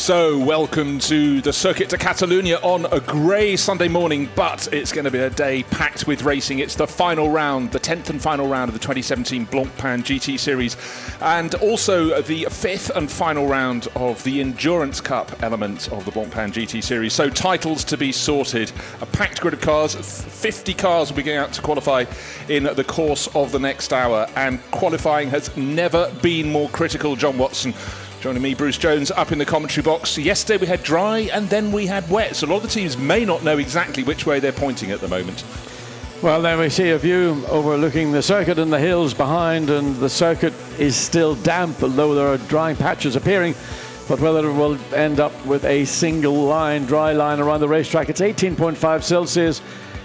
So, welcome to the Circuit de Catalunya on a grey Sunday morning, but it's going to be a day packed with racing. It's the final round, the 10th and final round of the 2017 Blancpain GT Series, and also the 5th and final round of the Endurance Cup element of the Blancpain GT Series. So, titles to be sorted, a packed grid of cars, 50 cars will be going out to qualify in the course of the next hour, and qualifying has never been more critical. John Watson joining me, Bruce Jones, up in the commentary box. Yesterday we had dry and then we had wet, so a lot of the teams may not know exactly which way they're pointing at the moment. Well, then we see a view overlooking the circuit and the hills behind, and the circuit is still damp, although there are drying patches appearing. But whether it will end up with a single line, dry line around the racetrack, it's 18.5 Celsius,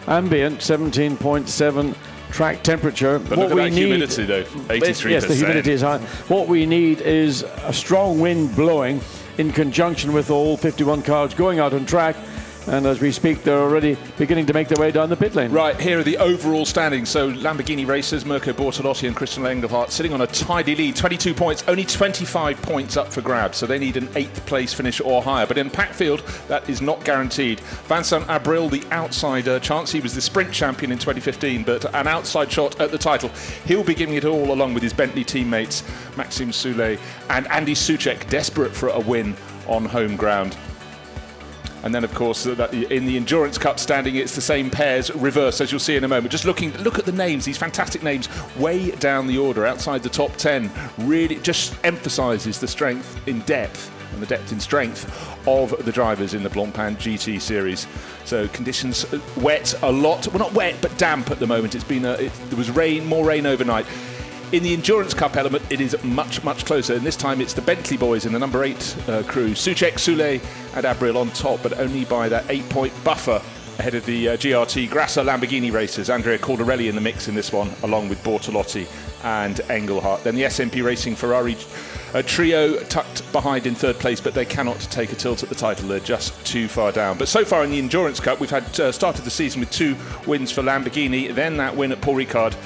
ambient 17.7 track temperature. But look at that humidity though, 83%. Yes, the humidity is high. What we need is a strong wind blowing in conjunction with all 51 cars going out on track. And as we speak, they're already beginning to make their way down the pit lane. Right, here are the overall standings. So Lamborghini racers, Mirko Bortolotti and Christian Engelhardt sitting on a tidy lead, 22 points, only 25 points up for grabs. So they need an 8th place finish or higher. But in a packed field, that is not guaranteed. Vincent Abril, the outsider chance. He was the sprint champion in 2015, but an outside shot at the title. He'll be giving it all along with his Bentley teammates, Maxime Soulet and Andy Soucek, desperate for a win on home ground. And then, of course, in the Endurance Cup standing, it's the same pairs reversed, as you'll see in a moment. Just look at the names, these fantastic names, way down the order, outside the top 10. Really just emphasises the strength in depth and the depth in strength of the drivers in the Blancpain GT Series. So conditions wet a lot. Well, not wet, but damp at the moment. It's been there was rain, more rain overnight. In the Endurance Cup element, it is much, much closer. And this time it's the Bentley boys in the number 8 crew. Soucek, Soulet and Abril on top, but only by that 8-point buffer ahead of the GRT Grasser Lamborghini racers. Andrea Caldarelli in the mix in this one, along with Bortolotti and Engelhardt. Then the SMP Racing Ferrari trio tucked behind in 3rd place, but they cannot take a tilt at the title. They're just too far down. But so far in the Endurance Cup, we've had started the season with 2 wins for Lamborghini, then that win at Paul Ricard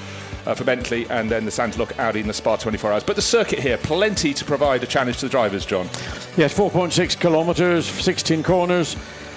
for Bentley, and then the Santalok Audi in the Spa 24 Hours. But the circuit here, plenty to provide a challenge to the drivers, John. Yes, 4.6 kilometres, 16 corners.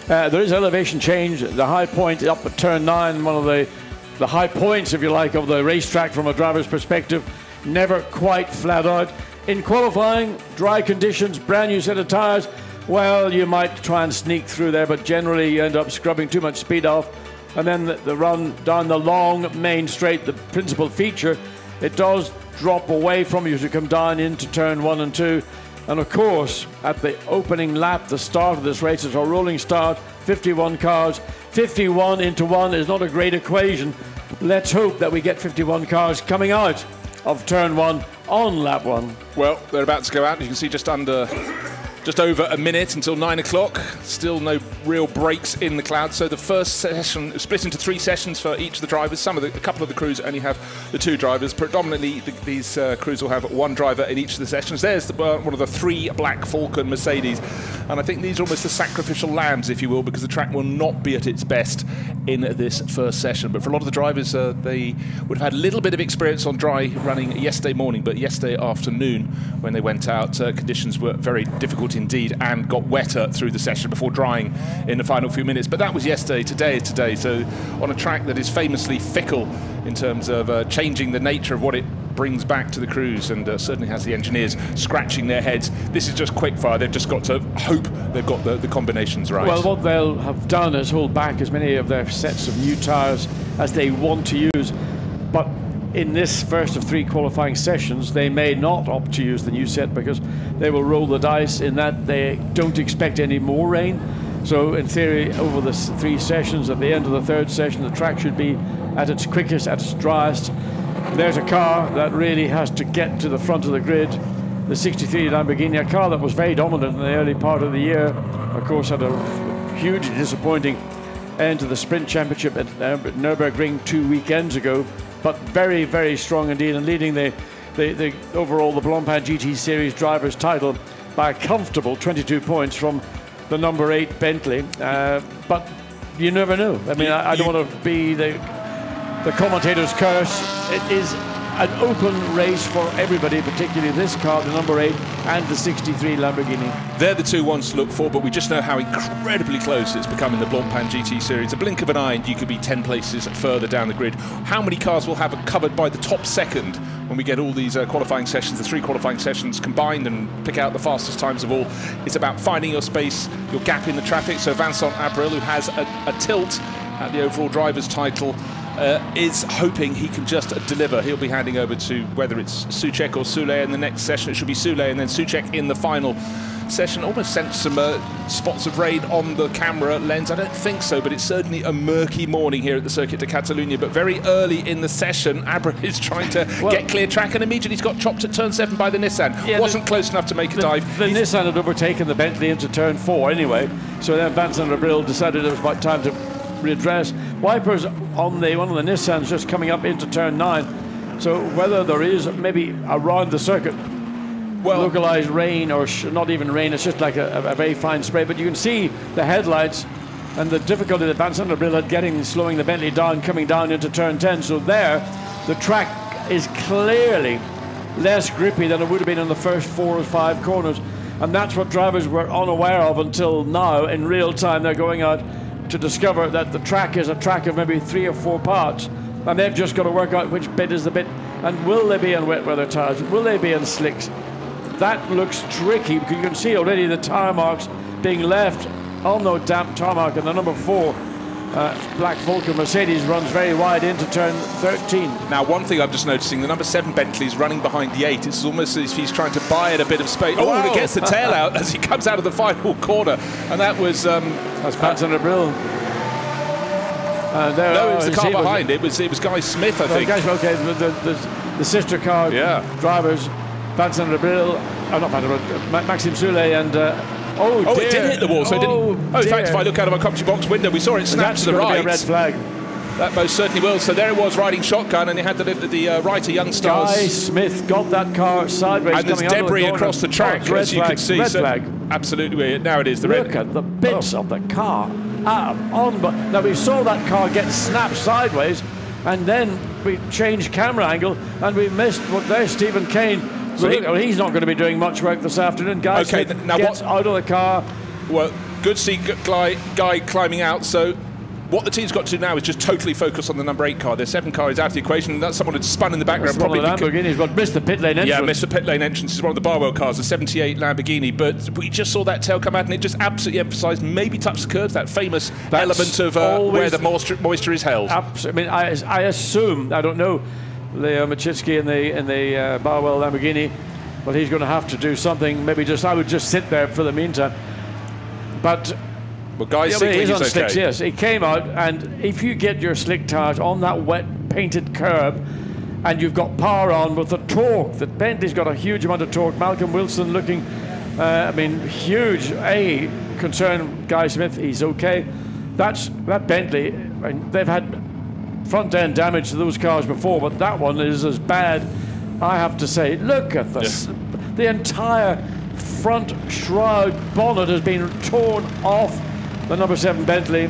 There is elevation change. The high point up at turn 9, one of the high points, if you like, of the racetrack from a driver's perspective. Never quite flat out. In qualifying, dry conditions, brand new set of tyres. Well, you might try and sneak through there, but generally you end up scrubbing too much speed off. And then the run down the long main straight, the principal feature, it does drop away from you to come down into turn 1 and 2. And of course, at the opening lap, the start of this race, it's a rolling start, 51 cars. 51 into 1 is not a great equation. Let's hope that we get 51 cars coming out of turn 1 on lap 1. Well, they're about to go out. You can see just over a minute until 9 o'clock. Still no real breaks in the clouds. So the first session is split into 3 sessions for each of the drivers. A couple of the crews only have the 2 drivers. Predominantly, these crews will have 1 driver in each of the sessions. There's one of the 3 black Falcon Mercedes. And I think these are almost the sacrificial lambs, if you will, because the track will not be at its best in this first session. But for a lot of the drivers, they would have had a little bit of experience on dry running yesterday morning, but yesterday afternoon when they went out, conditions were very difficult indeed and got wetter through the session before drying in the final few minutes. But that was yesterday. Today is today. So on a track that is famously fickle in terms of changing the nature of what it brings back to the crews, and certainly has the engineers scratching their heads. This is just quick fire. They've just got to hope they've got the combinations right. Well, what they'll have done is hold back as many of their sets of new tyres as they want to use. But in this first of 3 qualifying sessions, they may not opt to use the new set because they will roll the dice in that they don't expect any more rain. So in theory, over the 3 sessions, at the end of the 3rd session, the track should be at its quickest, at its driest. There's a car that really has to get to the front of the grid. The 63 Lamborghini, a car that was very dominant in the early part of the year, of course had a hugely disappointing end to the Sprint Championship at Nürburgring 2 weekends ago, but very, very strong indeed, and leading the overall the Blancpain GT Series drivers title by a comfortable 22 points from the number 8 Bentley. But you never know. I mean, I don't want to be the commentator's curse. It is an open race for everybody, particularly this car, the number 8, and the 63 Lamborghini. They're the two ones to look for, but we just know how incredibly close it's become in the Blancpain GT series. A blink of an eye and you could be 10 places further down the grid. How many cars will have it covered by the top second when we get all these qualifying sessions, the 3 qualifying sessions combined, and pick out the fastest times of all? It's about finding your space, your gap in the traffic. So Vincent Abril, who has a tilt at the overall driver's title, is hoping he can just deliver. He'll be handing over to whether it's Soucek or Soulé in the next session. It should be Soulé and then Soucek in the final session. Almost sensed some spots of rain on the camera lens. I don't think so, but it's certainly a murky morning here at the Circuit de Catalunya. But very early in the session, Abra is trying to get clear track, and immediately he's got chopped at turn 7 by the Nissan. Yeah, wasn't close enough to make a dive. The Nissan had overtaken the Bentley into turn 4 anyway, so then Vincent Abril decided it was about time to readdress. Wipers on one of the Nissans just coming up into turn 9. So whether there is maybe around the circuit localized rain, or not even rain, it's just like a very fine spray, but you can see the headlights and the difficulty that Vincent Abril had slowing the Bentley down, coming down into turn 10. So there, the track is clearly less grippy than it would have been in the first 4 or 5 corners, and that's what drivers were unaware of until now. In real time, they're going out to discover that the track is a track of maybe 3 or 4 parts, and they've just got to work out which bit is the bit, and will they be in wet weather tires, will they be in slicks? That looks tricky, because you can see already the tire marks being left on the damp tarmac, and the number 4 Black Vulcan Mercedes runs very wide into turn 13. Now, one thing I'm just noticing, the number 7 Bentley's running behind the 8. It's almost as if he's trying to buy it a bit of space. Oh, and it gets the tail out as he comes out of the final corner. And that was... that's Vincent Abril. No, it was the car behind. It was Guy Smith, I think. Okay, the sister car drivers, Vincent Abril, not Vincent Abril, Maxime Soulé and... Oh, it did hit the wall, so it didn't... Oh, in fact, if I look out of our commentary box window, we saw it snap to the right. Be a red flag. That most certainly will. So there it was, riding shotgun, and he had the Writer Young Stars. Guy Smith got that car sideways. And there's debris across the track, as you can see. Red flag. Absolutely, now it is the red. Look at the bits of the car. Now, we saw that car get snapped sideways, and then we changed camera angle, and we missed what there's Stephen Kane. So he's not going to be doing much work this afternoon. Guy Smith gets out of the car. Well, good to see Guy climbing out. So what the team's got to do now is just totally focus on the number 8 car. Their 7 car is out of the equation. That's someone who's spun in the background. Probably Lamborghini's got missed the pit lane entrance. Yeah, missed the pit lane entrance. Is one of the Barwell cars, the 78 Lamborghini. But we just saw that tail come out, and it just absolutely emphasised, maybe touch the curves, that famous element of where the moisture is held. Absolutely. I mean, I assume, I don't know, Leo Machitsky in the Barwell Lamborghini, but he's going to have to do something. Maybe I would just sit there for the meantime. But Guy's he's on okay. slicks, yes. He came out, and if you get your slick tires on that wet painted curb, and you've got power on with the torque, that Bentley's got a huge amount of torque. Malcolm Wilson looking, huge. Concern Guy Smith, he's okay. That Bentley, they've had front end damage to those cars before, but that one is as bad, I have to say. Look at this. The entire front shroud bonnet has been torn off the number 7 Bentley,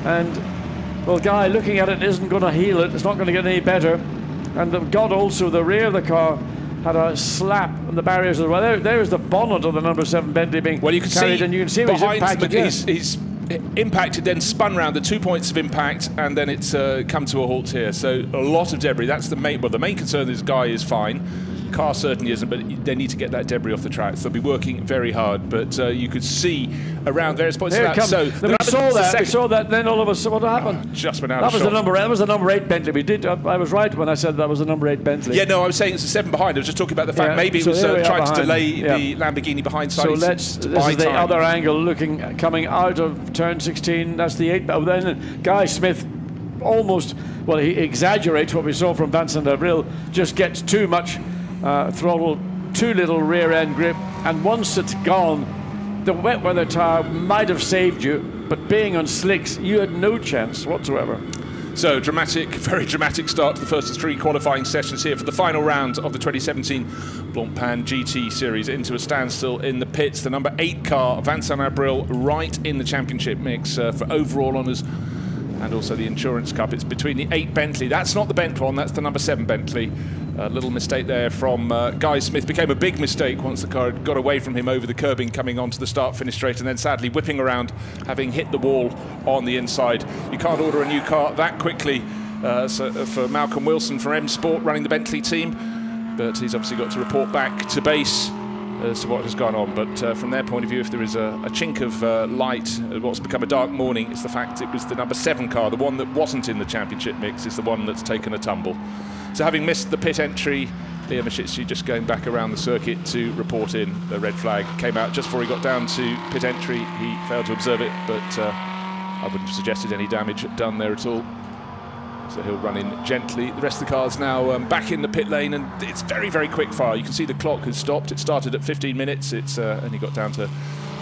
and well, Guy looking at it isn't going to heal it. It's not going to get any better. And the rear of the car had a slap on the barriers as well. There's the bonnet of the number 7 Bentley being carried, and you can see behind he's impacted, then spun round, the 2 points of impact, and then it's come to a halt here. So a lot of debris. That's the main. Well, the main concern is Guy is fine. Car certainly isn't, but they need to get that debris off the track. So they'll be working very hard. But you could see around various points there of that. So we saw that. Then all of a sudden, what happened? Just went out. That was the number 8 Bentley. I was right when I said that was the number 8 Bentley. Yeah, no, I was saying it's a 7 behind. I was just talking about the fact maybe it was trying to delay the Lamborghini behind. So this is the other angle coming out of turn 16. That's the 8. Then Guy Smith almost, he exaggerates what we saw from Vincent Abril, just gets too much throttle, too little rear end grip, and once it's gone, the wet weather tire might have saved you, but being on slicks, you had no chance whatsoever. So very dramatic start to the first of 3 qualifying sessions here for the final round of the 2017 Blancpain GT series. Into a standstill in the pits. The number 8 car, Vincent Abril, right in the championship mix for overall honours and also the Insurance Cup. It's between the 8 Bentley. That's not the bent one, that's the number 7 Bentley. A little mistake there from Guy Smith. Became a big mistake once the car had got away from him over the curbing coming onto the start-finish straight, and then sadly whipping around, having hit the wall on the inside. You can't order a new car that quickly for Malcolm Wilson from M Sport running the Bentley team, but he's obviously got to report back to base as to what has gone on. But from their point of view, if there is a chink of light at what's become a dark morning, it's the fact it was the number 7 car, the one that wasn't in the championship mix, is the one that's taken a tumble. So having missed the pit entry, Leo Machitsi just going back around the circuit to report in. The red flag came out just before he got down to pit entry. He failed to observe it, but I wouldn't have suggested any damage done there at all. So he'll run in gently. The rest of the cars now back in the pit lane, and it's very, very quick fire. You can see the clock has stopped. It started at 15 minutes. It's only got down to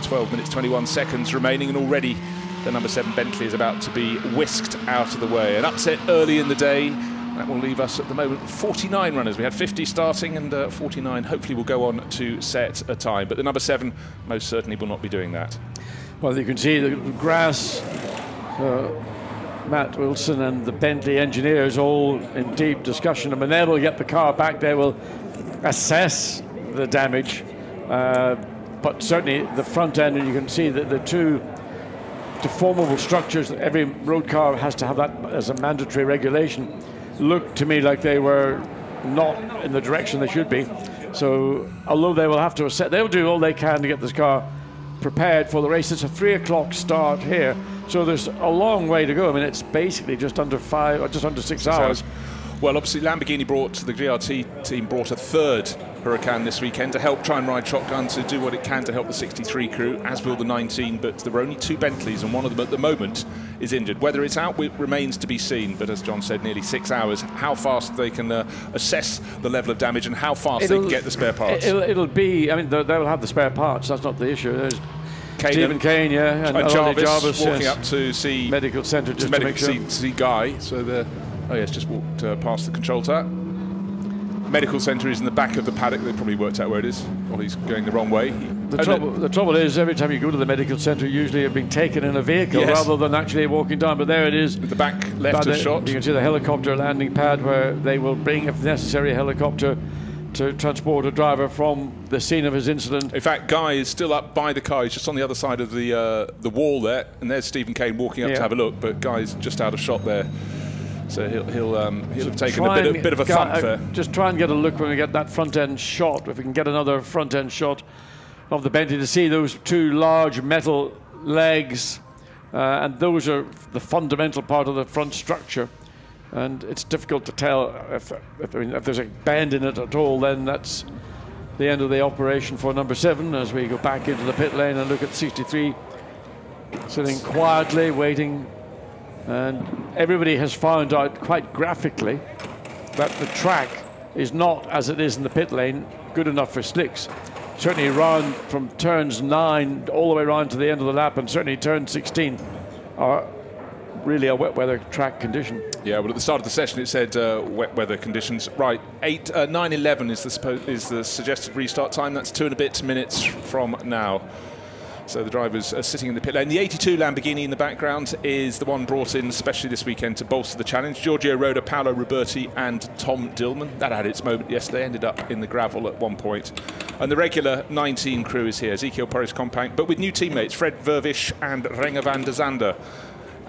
12 minutes, 21 seconds remaining, and already the number 7 Bentley is about to be whisked out of the way. An upset early in the day. That will leave us at the moment 49 runners. We had 50 starting, and 49 hopefully will go on to set a time. But the number 7 most certainly will not be doing that. Well, you can see the grass, Matt Wilson and the Bentley engineers all in deep discussion. And when they will get the car back, they will assess the damage. But certainly the front end, and you can see that the two deformable structures, every road car has to have that as a mandatory regulation, look to me like they were not in the direction they should be. So although they will have to assess, they'll do all they can to get this car prepared for the race. It's a 3 o'clock start here, so there's a long way to go. I mean, it's basically just under 5 or just under 6 hours. Well, obviously Lamborghini the GRT team brought a 3rd Huracan this weekend to help try and ride shotgun, to do what it can to help the 63 crew, as will the 19, but there were only 2 Bentleys, and one of them at the moment is injured. Whether it's out remains to be seen, but as John said, nearly 6 hours. How fast they can assess the level of damage and how fast they can get the spare parts. It'll be, I mean, they'll have the spare parts, that's not the issue. There's Stephen Kane, yeah, and Jarvis walking up to see medical centre just to make sure. See Guy, so the just walked past the control tower. Medical centre is in the back of the paddock. They probably worked out where it is while he's going the wrong way. The trouble is, every time you go to the medical centre, usually you're being taken in a vehicle rather than actually walking down. But there it is. At the back left of shot. You can see the helicopter landing pad where they will bring, if necessary, a helicopter to transport a driver from the scene of his incident. In fact, Guy is still up by the car. He's just on the other side of the wall there. And there's Stephen Kane walking up to have a look. But Guy's just out of shot there. So he'll have taken a bit of a thump there. Just try and get a look when we get that front end shot. If we can get another front end shot of the Bentley to see those 2 large metal legs, and those are the fundamental part of the front structure. And it's difficult to tell if there's a bend in it at all. Then that's the end of the operation for number 7 as we go back into the pit lane and look at 63 sitting quietly waiting. And everybody has found out quite graphically that the track is not, as it is in the pit lane, good enough for slicks. Certainly round from turns 9 all the way around to the end of the lap, and certainly turn 16 are really a wet weather track condition. Yeah, well, at the start of the session it said wet weather conditions. Right, 9:11 is the suggested restart time. That's 2 and a bit minutes from now. So the drivers are sitting in the pit lane. The 82 Lamborghini in the background is the one brought in especially this weekend to bolster the challenge. Giorgio Roda, Paolo Roberti and Tom Dillman. That had its moment yesterday, ended up in the gravel at one point. And the regular 19 crew is here. Ezekiel Perez Compact, but with new teammates, Fred Vervish and Renger van der Zande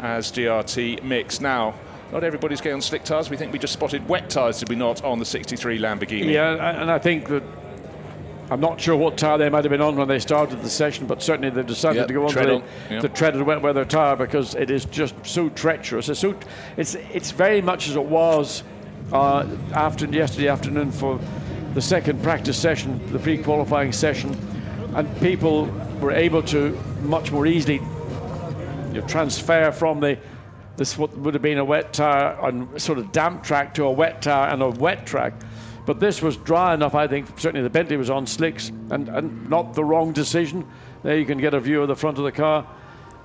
as GRT mix. Now, not everybody's going on slick tyres. We think we just spotted wet tyres, did we not, on the 63 Lamborghini? Yeah, and I think that I'm not sure what tyre they might have been on when they started the session, but certainly they've decided to go on the treaded wet weather tyre because it is just so treacherous. It's very much as it was yesterday afternoon for the second practice session, the pre-qualifying session, and people were able to much more easily transfer from this what would have been a wet tyre on sort of damp track to a wet tyre and a wet track. But this was dry enough, I think. Certainly the Bentley was on slicks, and not the wrong decision. There you can get a view of the front of the car.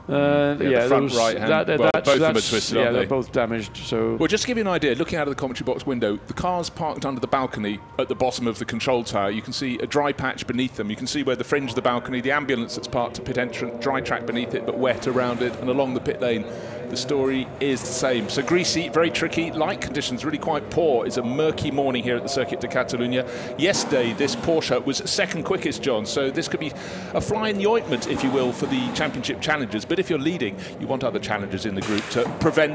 The front right hand. Both of them are twisted, aren't they? They're both damaged. So, well, just to give you an idea, looking out of the commentary box window, the car's parked under the balcony at the bottom of the control tower. You can see a dry patch beneath them. You can see where the fringe of the balcony, the ambulance that's parked to pit entrance, dry track beneath it, but wet around it, and along the pit lane, the story is the same. So greasy, very tricky, light conditions really quite poor. It's a murky morning here at the Circuit de Catalunya. Yesterday, this Porsche was second quickest, John, so this could be a fly in the ointment, if you will, for the championship challenges. But if you're leading, you want other challengers in the group to prevent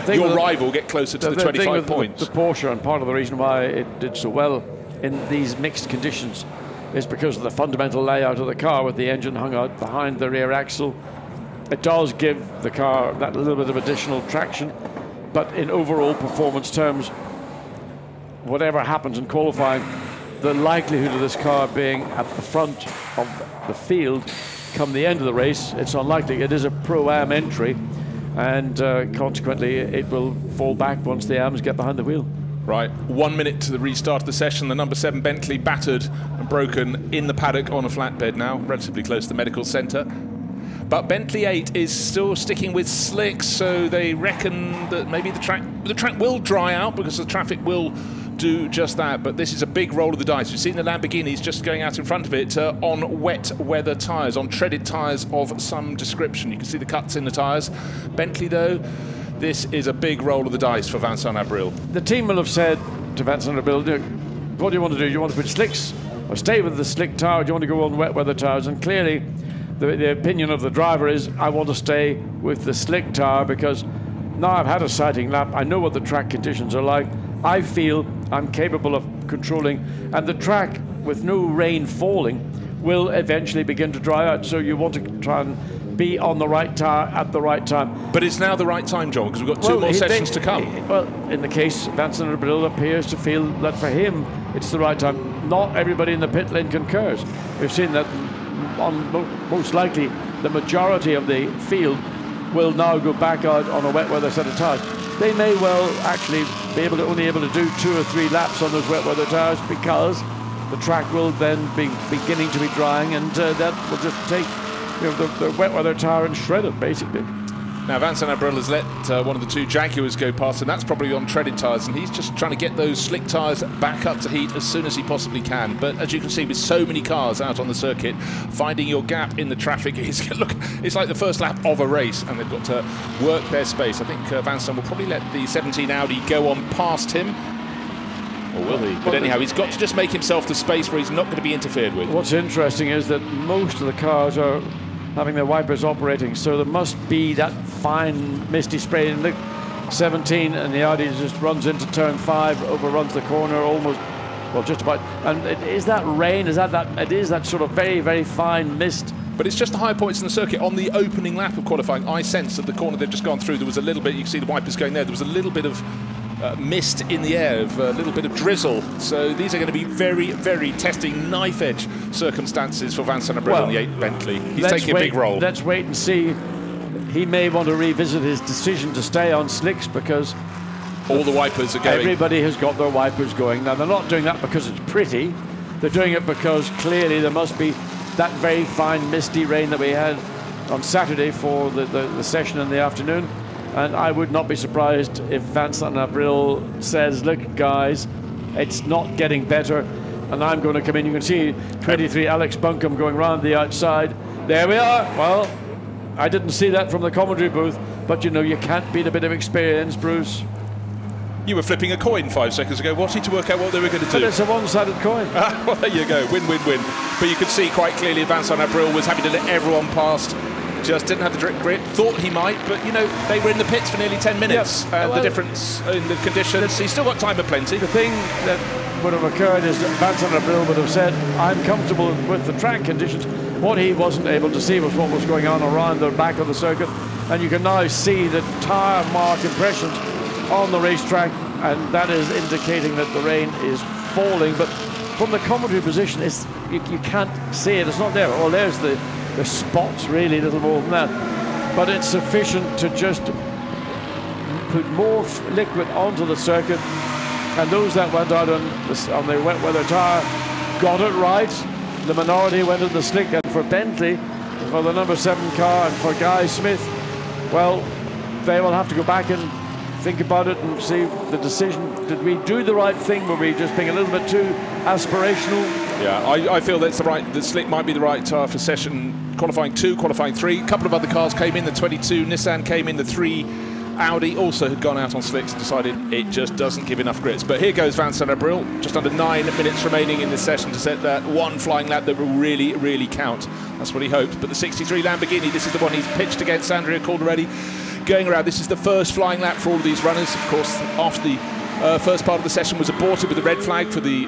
your rival get closer to the 25 points. The Porsche, and part of the reason why it did so well in these mixed conditions, is because of the fundamental layout of the car, with the engine hung out behind the rear axle. It does give the car that little bit of additional traction, but in overall performance terms, whatever happens in qualifying, the likelihood of this car being at the front of the field come the end of the race, it's unlikely. It is a Pro-Am entry, and consequently it will fall back once the AMs get behind the wheel. Right, 1 minute to the restart of the session. The number 7 Bentley battered and broken in the paddock on a flatbed now, relatively close to the medical centre. But Bentley 8 is still sticking with slicks, so they reckon that maybe the track will dry out because the traffic will do just that. But this is a big roll of the dice. We've seen the Lamborghinis just going out in front of it on wet weather tyres, on treaded tyres of some description. You can see the cuts in the tyres. Bentley, though, this is a big roll of the dice for Vincent Abril. The team will have said to Vincent Abril, what do you want to do? Do you want to put slicks or stay with the slick tyre? Do you want to go on wet weather tyres? And clearly the opinion of the driver is, I want to stay with the slick tyre because now I've had a sighting lap. I know what the track conditions are like. I feel I'm capable of controlling, and the track with no rain falling will eventually begin to dry out. So you want to try and be on the right tyre at the right time. But it's now the right time, John, because we've got two more sessions to come. Well, in the case, Vincent Abril appears to feel that for him it's the right time. Not everybody in the pit lane concurs. We've seen that most likely the majority of the field will now go back out on a wet weather set of tyres. They may well actually be only able to do 2 or 3 laps on those wet weather tyres because the track will then be beginning to be drying, and that will just take the wet weather tyre and shred it, basically. Now, Vincent Abril has let one of the 2 Jaguars go past, and that's probably on treaded tyres, and he's just trying to get those slick tyres back up to heat as soon as he possibly can. But as you can see, with so many cars out on the circuit, finding your gap in the traffic is, look, it's like the first lap of a race, and they've got to work their space. I think Vincent will probably let the 17 Audi go on past him. Or will he? But anyhow, he's got to just make himself the space where he's not going to be interfered with. What's interesting is that most of the cars are having their wipers operating, so there must be that fine misty spray. And look, 17, and the Audi just runs into turn 5, overruns the corner almost, well, just about. And is that rain? It is that sort of very, very fine mist. But it's just the high points in the circuit. On the opening lap of qualifying, I sensed at the corner they've just gone through, there was a little bit, you can see the wipers going there, there was a little bit of mist in the air, a little bit of drizzle. So these are going to be very, very testing, knife-edge circumstances for Vincent Abril on the 8 Bentley. He's taking a big role. Let's wait and see. He may want to revisit his decision to stay on slicks because all the wipers are going. Everybody has got their wipers going. Now, they're not doing that because it's pretty. They're doing it because clearly there must be that very fine misty rain that we had on Saturday for the session in the afternoon. And I would not be surprised if Vincent Abril says, look, guys, it's not getting better, and I'm going to come in. You can see 23 Alex Buncombe going round the outside. There we are. Well, I didn't see that from the commentary booth, but you know, you can't beat a bit of experience, Bruce. You were flipping a coin 5 seconds ago, wanting to work out what they were going to do. But it's a one-sided coin. Well, there you go. Win, win, win. But you could see quite clearly Vincent Abril was happy to let everyone past. Just didn't have the grip, thought he might, but you know, they were in the pits for nearly 10 minutes. Yep. The difference in the conditions, he's still got time aplenty. The thing that would have occurred is that Vincent Abril would have said, I'm comfortable with the track conditions. What he wasn't able to see was what was going on around the back of the circuit, and you can now see the tyre mark impressions on the racetrack, and that is indicating that the rain is falling. But from the commentary position, you can't see it, it's not there. Oh, there's the spots, really, little more than that. But it's sufficient to just put more liquid onto the circuit, and those that went out on the wet weather tyre got it right. The minority went at the slick, and for Bentley, for the number 7 car, and for Guy Smith, well, they will have to go back and think about it and see the decision. Did we do the right thing? Were we just being a little bit too aspirational? Yeah, I feel that's the right. The slick might be the right tyre for session qualifying 2, qualifying 3. A couple of other cars came in. The 22 Nissan came in. The 3 Audi also had gone out on slicks and decided it just doesn't give enough grits. But here goes Vincent Abril, just under 9 minutes remaining in this session to set that one flying lap that will really, really count. That's what he hoped. But the 63 Lamborghini, this is the one he's pitched against Andrea Caldarelli. Going around, this is the first flying lap for all of these runners. Of course, after the first part of the session was aborted with the red flag for the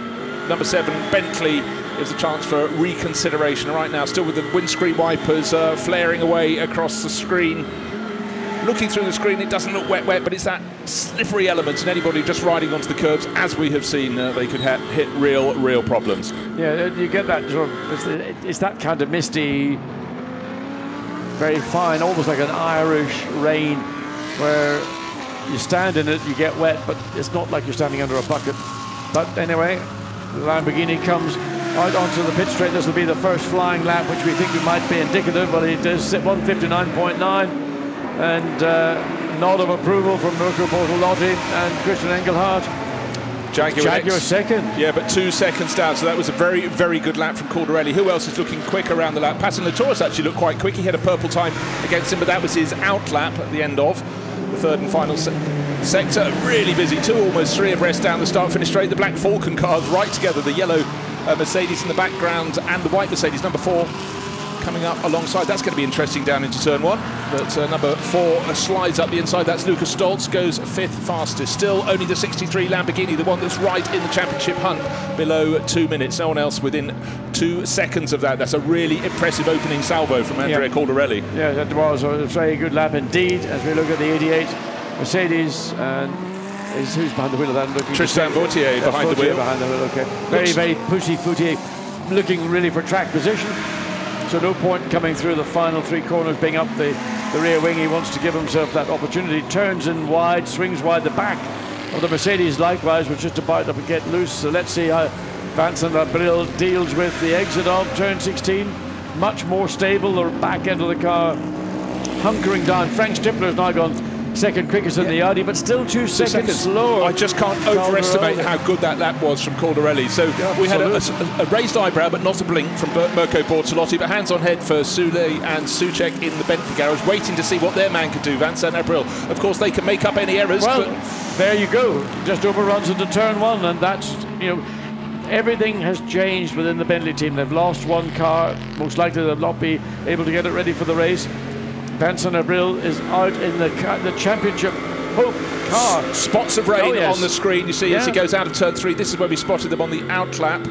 number 7 Bentley. There's a chance for reconsideration. Right now, still with the windscreen wipers flaring away across the screen. Looking through the screen, it doesn't look wet, but it's that slippery element, and anybody just riding onto the curbs, as we have seen, they could hit real problems. Yeah, you get that sort of, it's that kind of misty, very fine, almost like an Irish rain, where you stand in it, you get wet, but it's not like you're standing under a bucket. But anyway, the Lamborghini comes out onto the pit straight. This will be the first flying lap, which we think might be indicative, but it does sit 159.9. And nod of approval from Mirko Bortolotti and Christian Engelhardt. Jaguar second. Yeah, but 2 seconds down, so that was a very, very good lap from Caldarelli. Who else is looking quick around the lap? Passan Latourus actually looked quite quick. He had a purple time against him, but that was his out lap at the end of the third and final sector. Really busy, 2, almost 3 abreast down the start-finish straight. The black Falcon cars right together, the yellow Mercedes in the background and the white Mercedes, number 4. Coming up alongside. That's going to be interesting down into turn 1. But number 4 slides up the inside. That's Lucas Stoltz, goes 5th fastest. Still only the 63 Lamborghini, the one that's right in the championship hunt, below 2 minutes. No one else within 2 seconds of that. That's a really impressive opening salvo from Andrea Caldarelli. Yeah, that was a very good lap indeed. As we look at the 88 Mercedes, and who's behind the wheel of that? Tristan Vautier behind the wheel. Okay. Very pushy-footy, looking really for track position. So no point coming through the final 3 corners, being up the rear wing. He wants to give himself that opportunity. Turns in wide, swings wide. The back of the Mercedes likewise was just about to get loose. So let's see how Vincent Abril deals with the exit of turn 16. Much more stable, the back end of the car hunkering down. Frank Stippler has now gone second quickest in the Audi, but still 2 seconds slower. I just can't overestimate how good that lap was from Caldarelli. So we had a raised eyebrow, but not a blink from Mirko Bortolotti, but hands on head for Sule and Soucek in the Bentley garage, waiting to see what their man could do, Vincent Abril. Of course, they can make up any errors. Well, but there you go. Just overruns into turn 1, and that's, you know, everything has changed within the Bentley team. They've lost 1 car. Most likely they'll not be able to get it ready for the race. Vincent Abril is out in the championship hope car. Spots of rain on the screen, you see, as he goes out of turn 3. This is where we spotted them on the out lap.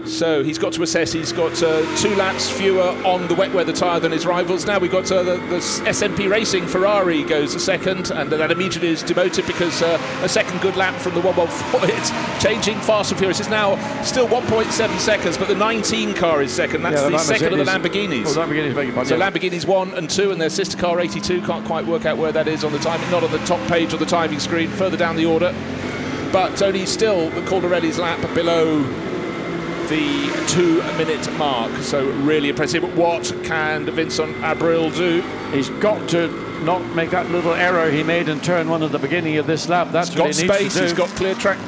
So he's got to assess. He's got 2 laps fewer on the wet weather tyre than his rivals. Now we've got the SMP Racing Ferrari goes second, and that immediately is demoted because a second good lap from the 114. It's changing fast and furious. It's now still 1.7 seconds, but the 19 car is second. That's the second of the Lamborghinis. Well, Lamborghini's so Lamborghinis 1 and 2, and their sister car 82. Can't quite work out where that is on the timing. Not on the top page of the timing screen. Further down the order, but only still the Caldarelli's lap below the 2-minute mark. So really impressive. What can Vincent Abril do? He's got to not make that little error he made in turn 1 at the beginning of this lap. That's what he needs to do. He's got clear track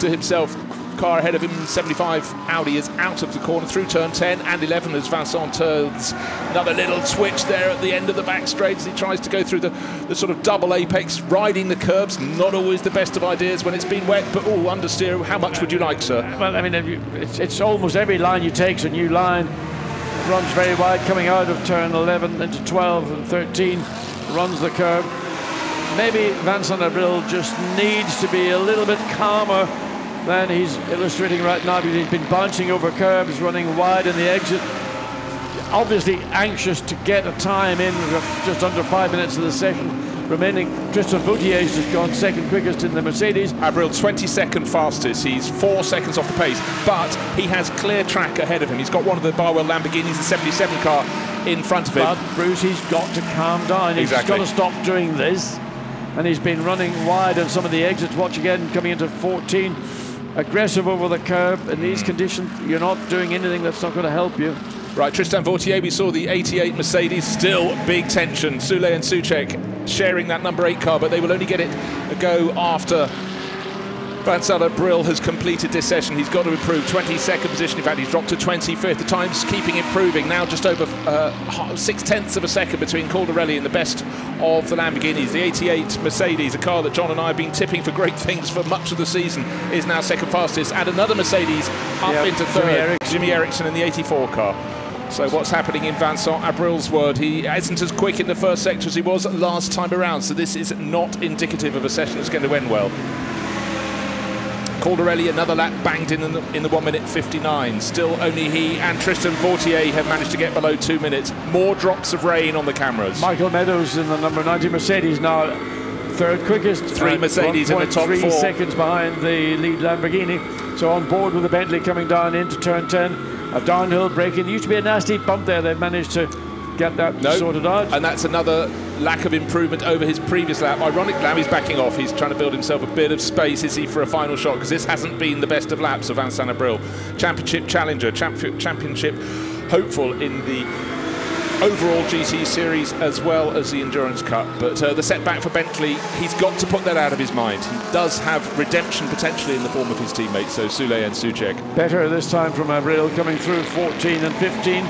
to himself. Car ahead of him, 75 Audi is out of the corner through turn 10 and 11 as Vincent turns. Another little twitch there at the end of the back straight as he tries to go through the sort of double apex, riding the curbs. Not always the best of ideas when it's been wet, but understeer. How much would you like, sir? Well, I mean, it's almost every line you take is a new line. It runs very wide, coming out of turn 11 into 12 and 13, runs the curb. Maybe Vincent Abril just needs to be a little bit calmer than he's illustrating right now, because he's been bouncing over curbs, running wide in the exit. Obviously anxious to get a time in with just under 5 minutes of the session remaining. Tristan Vautier has just gone second quickest in the Mercedes. Abril 22nd fastest. He's 4 seconds off the pace, but he has clear track ahead of him. He's got one of the Barwell Lamborghinis, the 77 car, in front of him. But Bruce, he's got to calm down. He's got to stop doing this. And he's been running wide on some of the exits. Watch again, coming into 14. Aggressive over the curb in these conditions. You're not doing anything that's not going to help you. Right, Tristan Vautier, we saw the 88 Mercedes, still big tension. Sule and Soucek sharing that number 8 car, but they will only get it a go after Vincent Brill has completed this session. He's got to improve. 22nd position, in fact, he's dropped to 25th. The time's keeping improving. Now just over 0.6 of a second between Caldarelli and the best of the Lamborghinis. The 88 Mercedes, a car that John and I have been tipping for great things for much of the season, is now second fastest. And another Mercedes up into third. Jimmy Eriksson in the 84 car. So what's happening in Vincent Abril's world? He isn't as quick in the first sector as he was last time around. So this is not indicative of a session that's going to end well. Caldarelli, another lap banged in the 1 minute 59. Still only he and Tristan Vautier have managed to get below 2 minutes. More drops of rain on the cameras. Michael Meadows in the number 90 Mercedes now third quickest. 3 Mercedes in the top 4. 3 seconds behind the lead Lamborghini. So on board with the Bentley coming down into turn 10. A downhill braking. There used to be a nasty bump there. They've managed to get that sorted out. And that's another lack of improvement over his previous lap. Ironically, now he's backing off. He's trying to build himself a bit of space, is he, for a final shot? Because this hasn't been the best of laps of Vincent Abril. Championship challenger, championship hopeful in the overall GT series as well as the Endurance Cup. But the setback for Bentley, he's got to put that out of his mind. He does have redemption potentially in the form of his teammates, so Sule and Soucek. Better this time from Abril, coming through 14 and 15.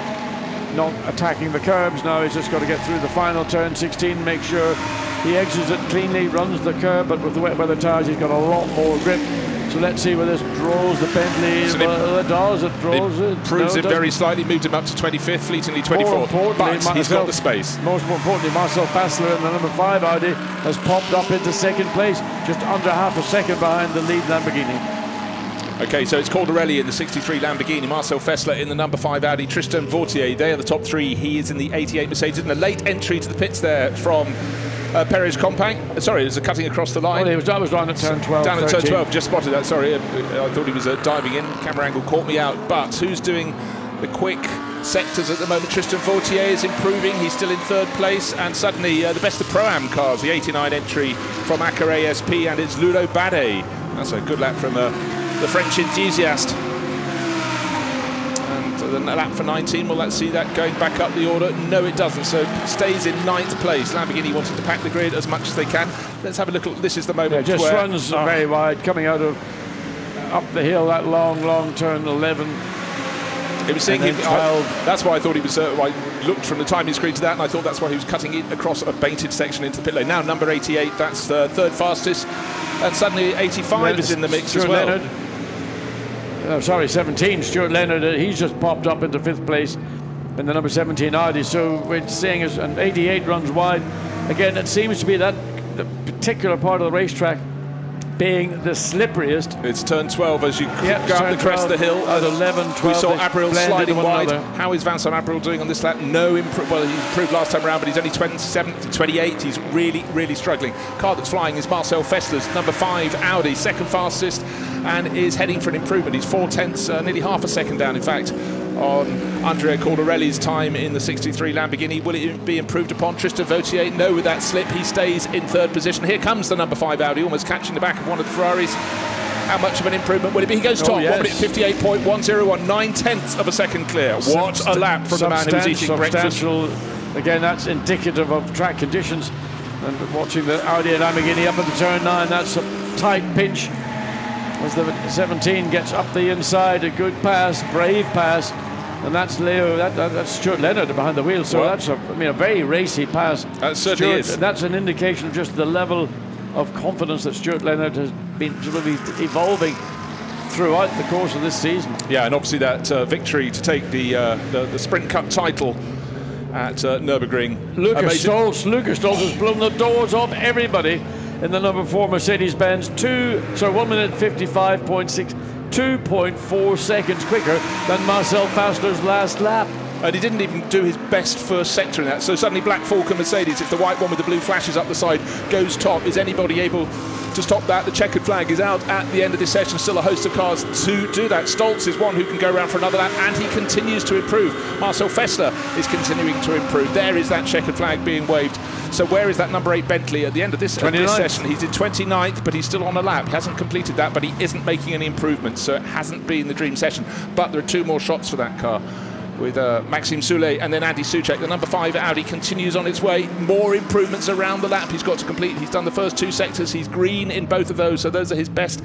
Not attacking the curbs now. He's just got to get through the final turn 16, make sure he exits it cleanly, runs the curb, but with the wet weather tires he's got a lot more grip. So let's see where this draws the Bentley. So it draws it. Improves it very slightly, moved him up to 25th, fleetingly 24th, but he's got the space. Most importantly, Marcel Fassler in the number 5 Audi has popped up into second place, just under half a second behind the lead Lamborghini. Okay, so it's Caldarelli in the 63 Lamborghini, Marcel Fassler in the number 5 Audi, Tristan Vautier, they are the top 3. He is in the 88 Mercedes. And a late entry to the pits there from Perez Compang. Sorry, it was a cutting across the line. Well, I was down at turn 12. Down at turn 12, just spotted that, sorry. I thought he was diving in. Camera angle caught me out. But who's doing the quick sectors at the moment? Tristan Vautier is improving. He's still in third place. And suddenly, the best of Pro-Am cars, the 89 entry from Acker ASP, and it's Ludo Bade. That's a good lap from the French enthusiast. And then a lap for 19, well, let's see that going back up the order. No, it doesn't, so stays in 9th place. Lamborghini wanting to pack the grid as much as they can. Let's have a look. This is the moment. Yeah, just runs very wide, coming out of up the hill, that long turn 11. It was seeing him, that's why I thought he was, I looked from the timing screen to that, and I thought that's why he was cutting it across a baited section into the pit lane. Now number 88, that's the third fastest, and suddenly 85 is in the mix as well. 17, Stuart Leonard, he's just popped up into 5th place in the number 17 Audi, so we're seeing as an 88 runs wide. Again, it seems to be that the particular part of the racetrack being the slipperiest. It's turn 12 as you go up the crest of the hill. At 11, 12. We saw Abril sliding wide. Another. How is Vincent Abril doing on this lap? No improve. Well, he improved last time around, but he's only 27th, 28. He's really struggling. Car that's flying is Marcel Fassler's number 5 Audi, second fastest, and is heading for an improvement. He's 4/10, nearly half a second down, in fact, on Andrea Caldarelli's time in the 63 Lamborghini. Will it be improved upon? Tristan Vautier, no, with that slip, he stays in third position. Here comes the number 5 Audi, almost catching the back of one of the Ferraris. How much of an improvement will it be? He goes top, 1 minute 58.101, 9/10 of a second clear. What a lap from the man who was eating breakfast. Again, that's indicative of track conditions. And watching the Audi and Lamborghini up at the turn 9, that's a tight pinch. As the 17 gets up the inside, a good pass, brave pass, and that's Leo. That's Stuart Leonard behind the wheel. So that's a very racy pass. That certainly is. That's an indication of just the level of confidence that Stuart Leonard has been really evolving throughout the course of this season. Yeah, and obviously that victory to take the Sprint Cup title at Nürburgring. Lucas Stolz has blown the doors off everybody in the number 4 Mercedes-Benz. 1 minute 55.6, 2.4 seconds quicker than Marcel Fassler's last lap. And he didn't even do his best first sector in that. So suddenly Black Falcon Mercedes, it's the white one with the blue flashes up the side, goes top. Is anybody able to stop that? The checkered flag is out at the end of this session. Still a host of cars to do that. Stolz is one who can go around for another lap, and he continues to improve. Marcel Fassler is continuing to improve. There is that checkered flag being waved. So where is that number 8 Bentley at the end of this session? He's in 29th, but he's still on a lap. He hasn't completed that, but he isn't making any improvements, so it hasn't been the dream session. But there are 2 more shots for that car. with Maxime Soulet and then Andy Soucek. The number 5 Audi continues on its way. More improvements around the lap he's got to complete. He's done the first 2 sectors. He's green in both of those, so those are his best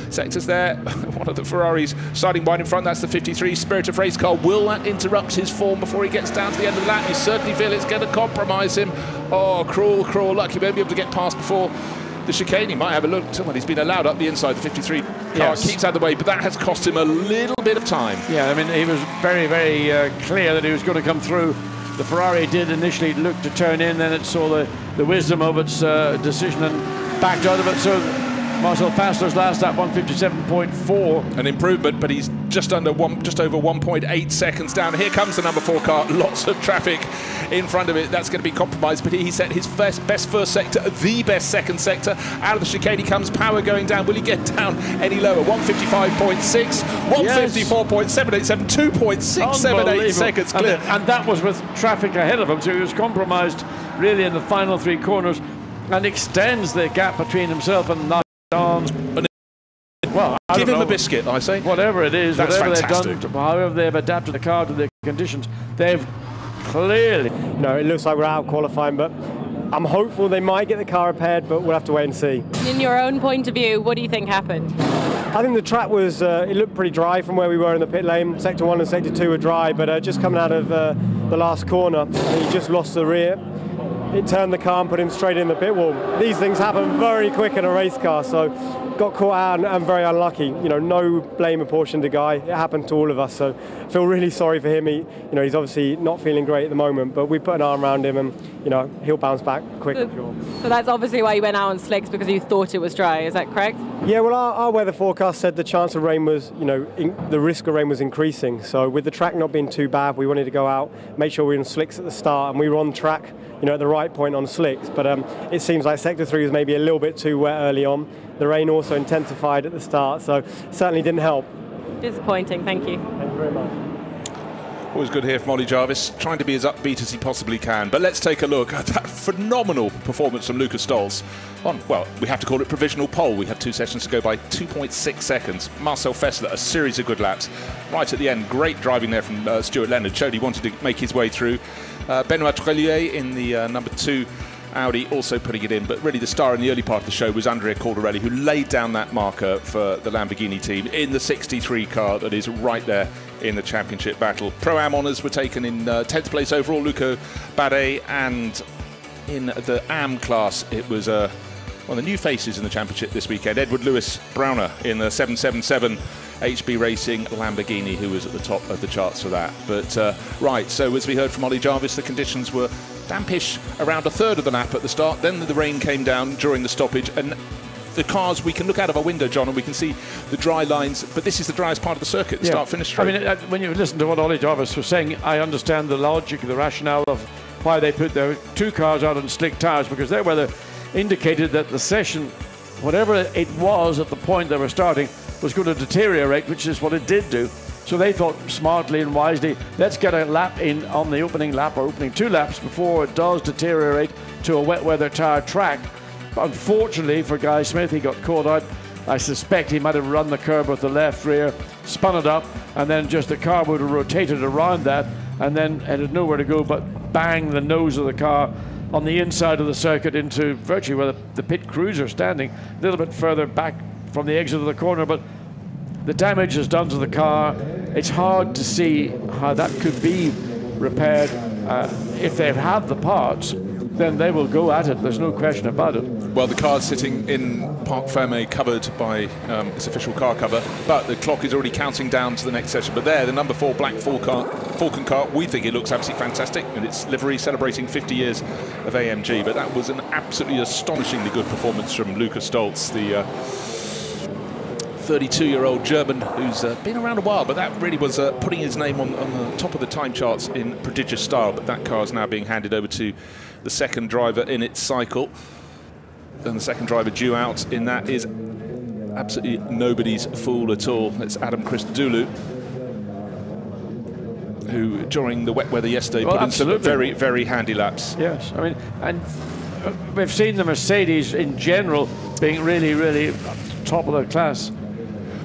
sectors there. One of the Ferraris starting wide in front. That's the 53 Spirit of Race car. Will that interrupt his form before he gets down to the end of the lap? You certainly feel it's going to compromise him. Oh, cruel, cruel luck. He won't be able to get past before the chicane. He might have a look. Well, he's been allowed up the inside. The 53 car keeps out of the way, but that has cost him a little bit of time. Yeah, I mean, he was very, very clear that he was going to come through. The Ferrari did initially look to turn in, then it saw the wisdom of its decision and backed out of it. So Marcel Fassler's last lap, 1:57.4. An improvement, but he's just over 1.8 seconds down. Here comes the number 4 car. Lots of traffic in front of it. That's going to be compromised, but he set his best first sector, the best second sector. Out of the chicane he comes, power going down. Will he get down any lower? 1:55.6, 1:54.787, 2.678 seconds clear. And that was with traffic ahead of him, so he was compromised really in the final 3 corners and extends the gap between himself and Nissan. Well, give him a biscuit, I say. Whatever it is, that's whatever fantastic. they've done, however they've adapted the car to the conditions, they've clearly... No, it looks like we're out qualifying, but I'm hopeful they might get the car repaired, but we'll have to wait and see. In your own point of view, what do you think happened? I think the track was, it looked pretty dry from where we were in the pit lane. Sector 1 and Sector 2 were dry, but just coming out of the last corner, he just lost the rear. It turned the car and put him straight in the pit wall. These things happen very quick in a race car, so got caught out and very unlucky. You know, no blame apportioned to Guy. It happened to all of us, so I feel really sorry for him. He's obviously not feeling great at the moment, but we put an arm around him and, he'll bounce back quick. So that's obviously why you went out on slicks, because you thought it was dry, is that correct? Yeah, well, our weather forecast said the chance of rain was, the risk of rain was increasing. So with the track not being too bad, we wanted to go out, make sure we were on slicks at the start, and we were on track, at the right point on slicks. But it seems like Sector 3 was maybe a little bit too wet early on. The rain also intensified at the start, so certainly didn't help. Disappointing, thank you. Thank you very much. Always good to hear from Ollie Jarvis, trying to be as upbeat as he possibly can. But let's take a look at that phenomenal performance from Lucas Stolz on, well, we have to call it provisional pole. We have 2 sessions to go by 2.6 seconds. Marcel Fessler, a series of good laps. Right at the end, great driving there from Stuart Leonard. Showed he wanted to make his way through. Benoit Trellier in the number 2 Audi also putting it in, but really the star in the early part of the show was Andrea Caldarelli, who laid down that marker for the Lamborghini team in the 63 car that is right there in the championship battle. Pro-Am honours were taken in 10th place overall, Luco Bardet, and in the AM class it was one of the new faces in the championship this weekend, Edward Lewis Browner in the 777 HB Racing Lamborghini, who was at the top of the charts for that. But right, so as we heard from Ollie Jarvis, the conditions were dampish around a third of the lap at the start, then the rain came down during the stoppage, and the cars, we can look out of our window, John, and we can see the dry lines, but this is the driest part of the circuit, the start-finish straight. I mean, when you listen to what Ollie Jarvis was saying, I understand the logic, the rationale of why they put their 2 cars out on slick tyres, because their weather indicated that the session, whatever it was at the point they were starting, was going to deteriorate, which is what it did do. So they thought smartly and wisely, let's get a lap in on the opening lap, or opening 2 laps before it does deteriorate to a wet weather tyre track. Unfortunately for Guy Smith, he got caught out. I suspect he might have run the curb with the left rear, spun it up, and then just the car would have rotated around that, and then it had nowhere to go but bang the nose of the car on the inside of the circuit into virtually where the pit crews are standing, a little bit further back from the exit of the corner. But the damage is done to the car. It's hard to see how that could be repaired. If they have the parts, then they will go at it. There's no question about it. Well, the car's sitting in Parc Fermé, covered by its official car cover, but the clock is already counting down to the next session. But there, the number 4 black Falcon car, we think it looks absolutely fantastic, and its livery celebrating 50 years of AMG. But that was an absolutely astonishingly good performance from Lucas Stolz, the 32-year-old German who's been around a while, but that really was putting his name on the top of the time charts in prodigious style. But that car is now being handed over to the second driver in its cycle, and the second driver due out in that is absolutely nobody's fool at all. It's Adam Christodoulou, who during the wet weather yesterday put in some very, very handy laps. Yes, I mean, and we've seen the Mercedes in general being really, really top of the class.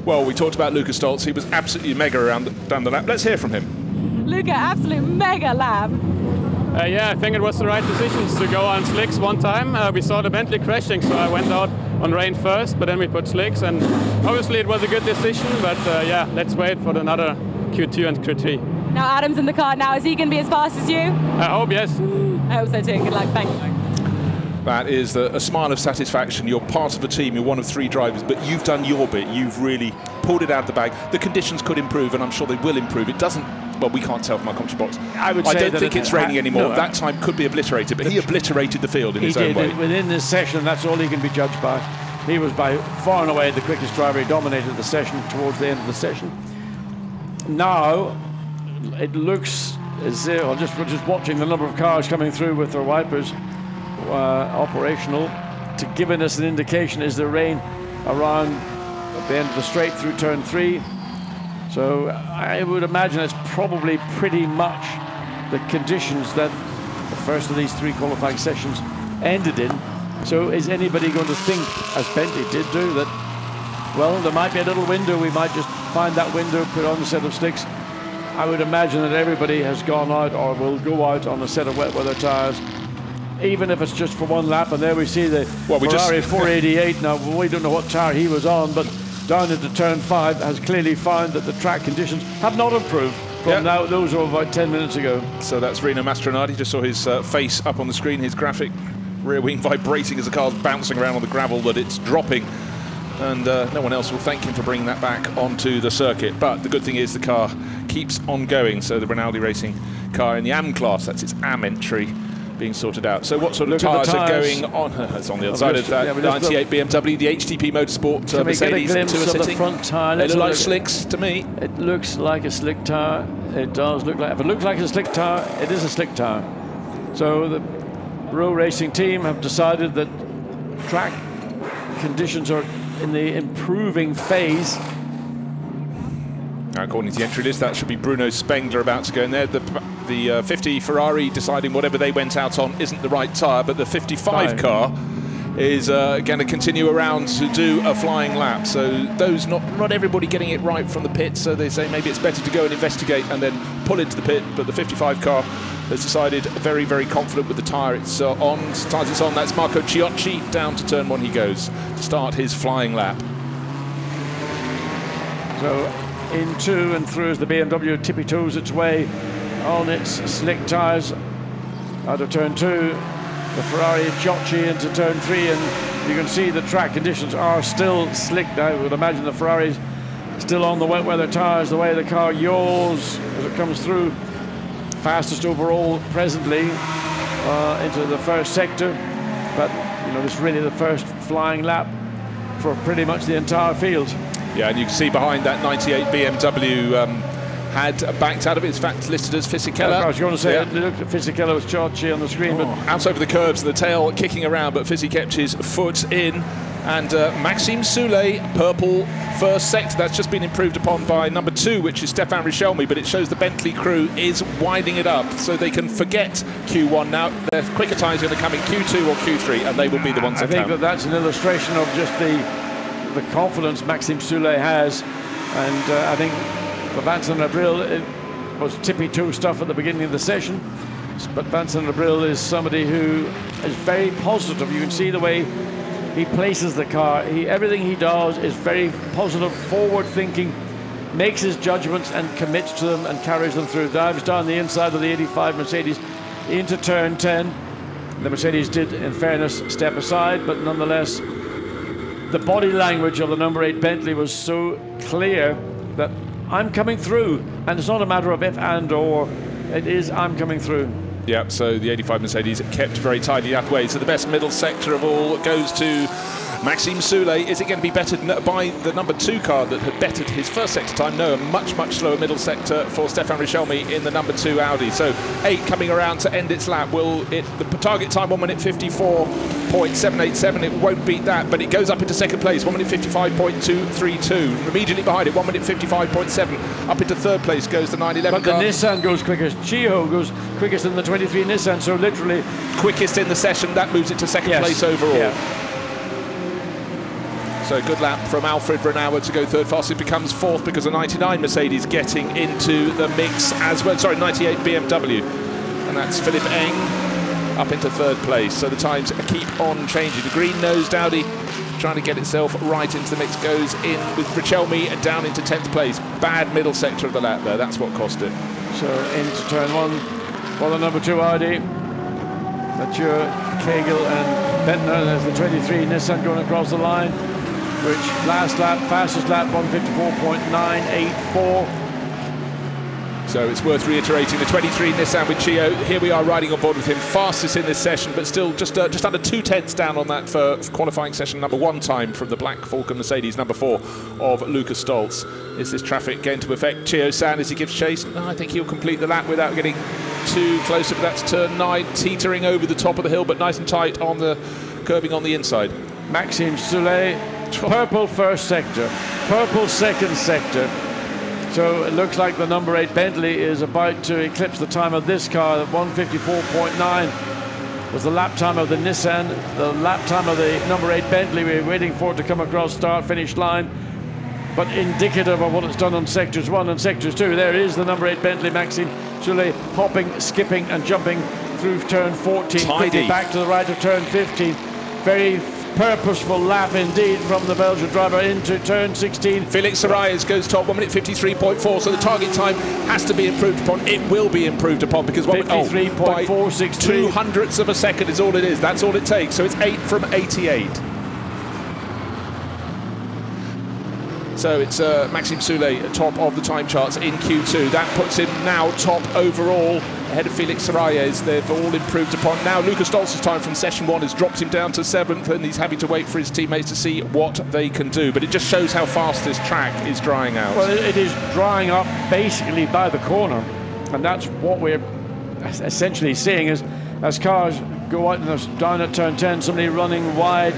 Well, we talked about Lucas Stolz. He was absolutely mega down the lap. Let's hear from him. Luca, absolute mega lap. Yeah, I think it was the right decision to go on slicks one time. We saw the Bentley crashing, so I went out on rain first, but then we put slicks, and obviously it was a good decision, but yeah, let's wait for another Q2 and Q3. Now Adam's in the car now. Is he going to be as fast as you? I hope, yes. I hope so too. Good luck. Thank you. That is a smile of satisfaction. You're part of a team, you're one of 3 drivers, but you've done your bit. You've really pulled it out of the bag. The conditions could improve, and I'm sure they will improve. It doesn't, well, we can't tell from my commentary box. I don't think it's raining anymore. No, that time could be obliterated, but he obliterated the field in his own way. Within this session, that's all he can be judged by. He was by far and away the quickest driver. He dominated the session towards the end of the session. Now, it looks as if, we're just watching the number of cars coming through with their wipers operational to giving us an indication is the rain around at the end of the straight through turn 3. So I would imagine it's probably pretty much the conditions that the first of these 3 qualifying sessions ended in. So is anybody going to think, as Bentley did do, that, well, there might be a little window, we might just find that window, put on a set of slicks? I would imagine that everybody has gone out or will go out on a set of wet weather tyres, even if it's just for 1 lap. And there we see the Ferrari 488. Now, we don't know what tyre he was on, but down into turn 5 has clearly found that the track conditions have not improved from now. Those were about 10 minutes ago. So that's Rino Mastronardi. Just saw his face up on the screen, his graphic, rear wing vibrating as the car's bouncing around on the gravel that it's dropping. And no one else will thank him for bringing that back onto the circuit. But the good thing is the car keeps on going. So the Rinaldi Racing car in the AM class, that's its AM entry, being sorted out. So what sort of tyres are going on? It's on the other side of that 98 BMW, the HTP Motorsport Mercedes. Can we get a glimpse of the front tyre? They look like slicks to me. It looks like a slick tyre. It does look like, if it looks like a slick tyre, it is a slick tyre. So the Rowe Racing team have decided that track conditions are in the improving phase. According to the entry list, that should be Bruno Spengler about to go in there. The 50 Ferrari deciding whatever they went out on isn't the right tyre, but the 55 car is going to continue around to do a flying lap. So those, not everybody getting it right from the pit, so they say maybe it's better to go and investigate and then pull into the pit. But the 55 car has decided very, very confident with the tyre it's on. Tyres it's on, that's Marco Ciocci. Down to turn 1 he goes to start his flying lap. So into and through as the BMW tippy-toes its way on its slick tyres out of turn 2. The Ferrari Ciocci into turn 3, and you can see the track conditions are still slick. I would imagine the Ferrari's still on the wet weather tyres, the way the car yaws as it comes through. Fastest overall presently into the first sector, but you know, this is really the first flying lap for pretty much the entire field. Yeah, and you can see behind that 98 BMW had backed out of it. It's in fact listed as Fisichella. I was going to say, it looked at Fisichella with Ciocci on the screen, but out over the curbs, the tail kicking around, but Fisi kept his foot in. And Maxime Soulet, purple first sector. That's just been improved upon by number 2, which is Stefan Richelme, but it shows the Bentley crew is winding it up so they can forget Q1 now. Their quicker tyres are going to come in Q2 or Q3, and they will be the ones that count. I think that's an illustration of just the confidence Maxime Soulet has. And I think for Vincent Abril, it was tippy-toe stuff at the beginning of the session. But Vincent Abril is somebody who is very positive. You can see the way he places the car. Everything he does is very positive, forward-thinking, makes his judgments and commits to them and carries them through. Dives down the inside of the 85 Mercedes into turn 10. The Mercedes did, in fairness, step aside, but nonetheless, the body language of the number 8 Bentley was so clear that I'm coming through, and it's not a matter of if and or, it is I'm coming through. Yep, so the 85 Mercedes kept very tidy that way. So the best middle sector of all goes to Maxime Soulet. Is it going to be bettered by the number 2 car that had bettered his first sector time? No, a much slower middle sector for Stefan Richelme in the number 2 Audi. So 8 coming around to end its lap. The target time 1 minute 54.787. It won't beat that, but it goes up into second place, 1 minute 55.232. Immediately behind it, 1 minute 55.7. Up into third place goes the 911 car. But the Nissan goes quickest. Chiho goes quickest in the 23 Nissan, so literally quickest in the session. That moves it to second place overall. Yeah. So good lap from Alfred Renauer to go third fastest. It becomes fourth because a 99 Mercedes getting into the mix as well. Sorry, 98 BMW. And that's Philipp Eng up into third place. So the times keep on changing. The green-nosed Audi trying to get itself right into the mix, goes in with Richelme and down into 10th place. Bad middle sector of the lap there. That's what cost it. So into turn one for the number 2 Audi. Mature, Kegel and Bentner. There's the 23 Nissan going across the line, which last lap, fastest lap, 154.984. So it's worth reiterating, the 23 Nissan with Chio, here we are riding on board with him, fastest in this session, but still just under 2 tenths down on that for qualifying session number 1 time from the Black Falcon Mercedes number 4 of Lucas Stoltz. Is this traffic going to affect Chio-san as he gives chase? No, I think he'll complete the lap without getting too close, but that's turn 9, teetering over the top of the hill, but nice and tight on the curbing on the inside. Maxime Soulet, purple first sector, purple second sector. So it looks like the number 8 Bentley is about to eclipse the time of this car. 154.9 was the lap time of the Nissan. The lap time of the number 8 Bentley, we're waiting for it to come across start-finish line, but indicative of what it's done on sectors 1 and sectors 2. There is the number 8 Bentley, Maxime Soulet, hopping, skipping and jumping through turn 14. Quickly back to the right of turn 15. Very purposeful lap indeed from the Belgian driver into turn 16. Felix Sarayes goes top, 1 minute 53.4, so the target time has to be improved upon. It will be improved upon because 53.463. 2 hundredths of a second is all it is. That's all it takes. So it's 8 from 88. So it's Maxime Soulet at top of the time charts in Q2. That puts him now top overall, ahead of Felix Sarayes. They've all improved upon. Now Lucas Stoltz's time from session 1 has dropped him down to 7th, and he's having to wait for his teammates to see what they can do. But it just shows how fast this track is drying out. Well, it is drying up basically by the corner, and that's what we're essentially seeing as cars go out and down at turn 10, somebody running wide,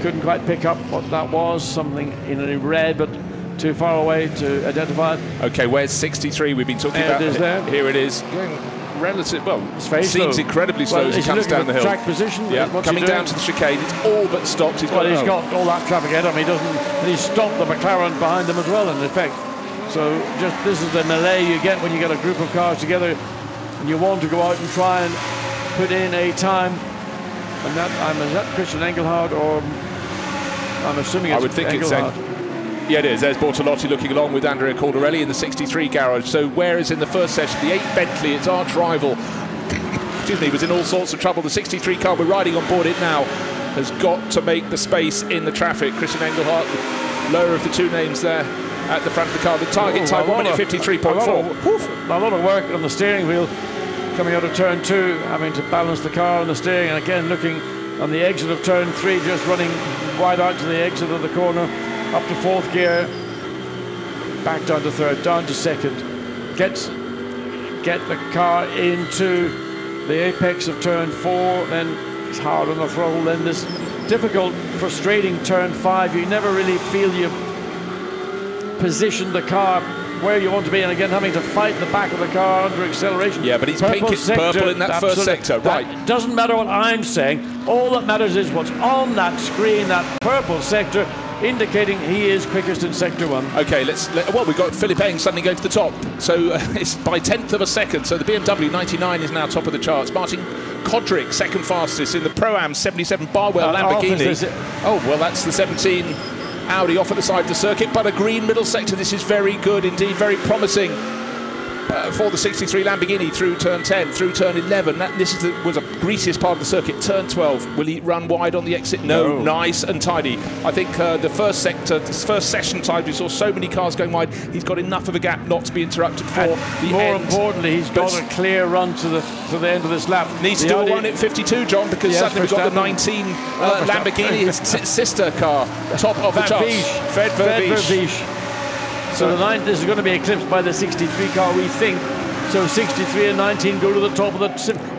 couldn't quite pick up what that was, something in red, but too far away to identify it. Okay, where's 63 we've been talking about? It is there. Here it is. Going relative, well, it's very seems slow. Incredibly slow as he comes down the hill. Track position. Yeah, coming down to the chicane. It's all but stopped. He's got all that traffic ahead of him. He doesn't. He's stopped the McLaren behind him as well, in effect. So just this is the melee you get when you get a group of cars together and you want to go out and try and put in a time. And that is that Christian Engelhardt, or I'm assuming it's Engelhardt. Yeah, it is. There's Bortolotti looking along with Andrea Caldarelli in the 63 garage. So whereas in the first session, the 8 Bentley, its arch rival, excuse me, was in all sorts of trouble, the 63 car, we're riding on board it now, has got to make the space in the traffic. Christian Engelhardt, lower of the 2 names there at the front of the car. The target time, 1 minute 53.4. A lot of work on the steering wheel coming out of turn 2, having to balance the car on the steering, and again looking on the exit of turn 3, just running wide out to the exit of the corner. Up to 4th gear, back down to 3rd, down to 2nd. Get the car into the apex of turn 4, then it's hard on the throttle, then this difficult, frustrating turn 5. You never really feel you've positioned the car where you want to be, and again having to fight the back of the car under acceleration. Yeah, but he's purple in that first sector, right. It doesn't matter what I'm saying. All that matters is what's on that screen, that purple sector, indicating he is quickest in sector 1. Okay, well, we've got Philipp Eng suddenly going to the top. So it's by 1/10 of a second. So the BMW 99 is now top of the charts. Martin Kodrick, second fastest in the Pro-Am 77 Barwell Lamborghini. Oh, well, that's the 17 Audi off at the side of the circuit, but a green middle sector. This is very good indeed, very promising for the 63 Lamborghini through turn 10, through turn 11. This was a greasiest part of the circuit. Turn 12, will he run wide on the exit? No. Nice and tidy. I think the first sector, this first session time, we saw so many cars going wide. He's got enough of a gap not to be interrupted for the end. More importantly, he's got a clear run to the end of this lap. Needs to do a run at 52, John, because suddenly we've got the 19 Lamborghini, his sister car, top of the charts. Fred Vervies. So this is going to be eclipsed by the 63 car, we think. So 63 and 19 go to the top of the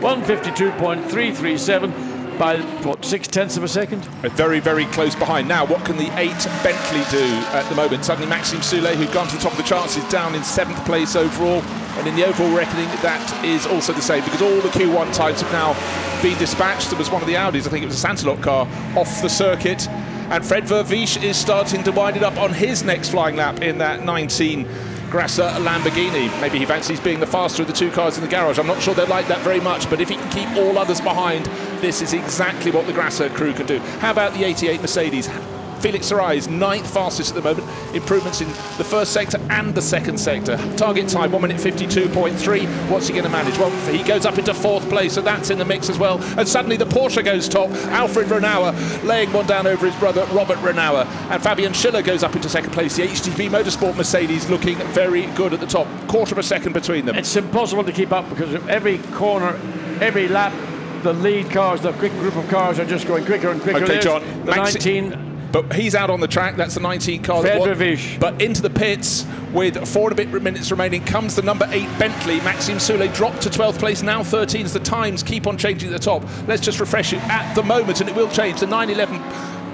152.337 by, what, 6/10 of a second? Very, very close behind. Now, what can the 8 Bentley do at the moment? Suddenly, Maxime Soulet, who'd gone to the top of the charts, is down in 7th place overall. And in the overall reckoning, that is also the same, because all the Q1 times have now been dispatched. There was one of the Audis, I think it was a Santalot car, off the circuit. And Fred Vervisch is starting to wind it up on his next flying lap in that 19 Grasser Lamborghini. Maybe he fancies being the faster of the two cars in the garage. I'm not sure they like that very much, but if he can keep all others behind, this is exactly what the Grasser crew can do. How about the 88 Mercedes? Felix Sarai is 9th fastest at the moment. Improvements in the first sector and the second sector. Target time 1 minute 52.3. What's he going to manage? Well, he goes up into 4th place, so that's in the mix as well. And suddenly the Porsche goes top. Alfred Renauer laying one down over his brother Robert Renauer. And Fabian Schiller goes up into 2nd place. The HTP Motorsport Mercedes looking very good at the top. Quarter of a second between them. It's impossible to keep up because every corner, every lap, the lead cars, the quick group of cars are just going quicker and quicker. Okay, John. The 19. But he's out on the track. That's the 19 car. But into the pits with 4 and a bit minutes remaining comes the number 8 Bentley. Maxime Soulet dropped to 12th place. Now 13 as the times keep on changing at the top. Let's just refresh it at the moment, and it will change. The 911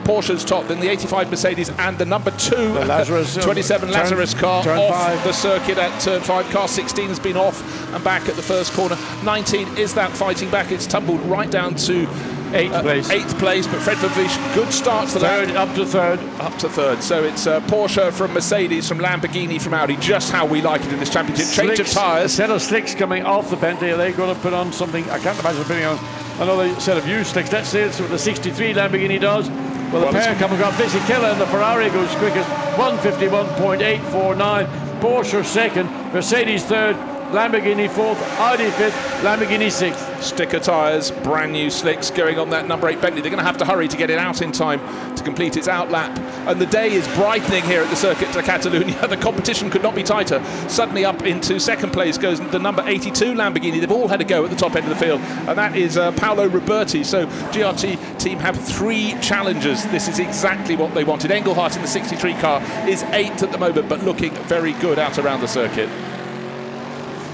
Porsche's top, then the 85 Mercedes, and the number 2 the Lazarus, 27 Lazarus car off 5. the circuit at turn 5. Car 16 has been off and back at the first corner. 19 is that fighting back. It's tumbled right down to 8th place, but Fred Vervisch, good start to that. Up to third. Up to third. So it's Porsche from Mercedes, from Lamborghini, from Audi, just how we like it in this championship. Change of tyres. A set of slicks coming off the Bentley. Are they going to put on something? I can't imagine putting on another set of used slicks. Let's see what the 63 Lamborghini does. Well, the pair coming on. Fisichella and the Ferrari goes quickest. 151.849. Porsche second. Mercedes third. Lamborghini 4th, Audi 5th, Lamborghini 6th. Sticker tyres, brand new slicks going on that number 8 Bentley. They're going to have to hurry to get it out in time to complete its out lap. And the day is brightening here at the Circuit de Catalunya. The competition could not be tighter. Suddenly up into 2nd place goes the number 82 Lamborghini. They've all had a go at the top end of the field, and that is Paolo Roberti. So GRT team have 3 challenges. This is exactly what they wanted. Engelhardt in the 63 car is 8th at the moment, but looking very good out around the circuit.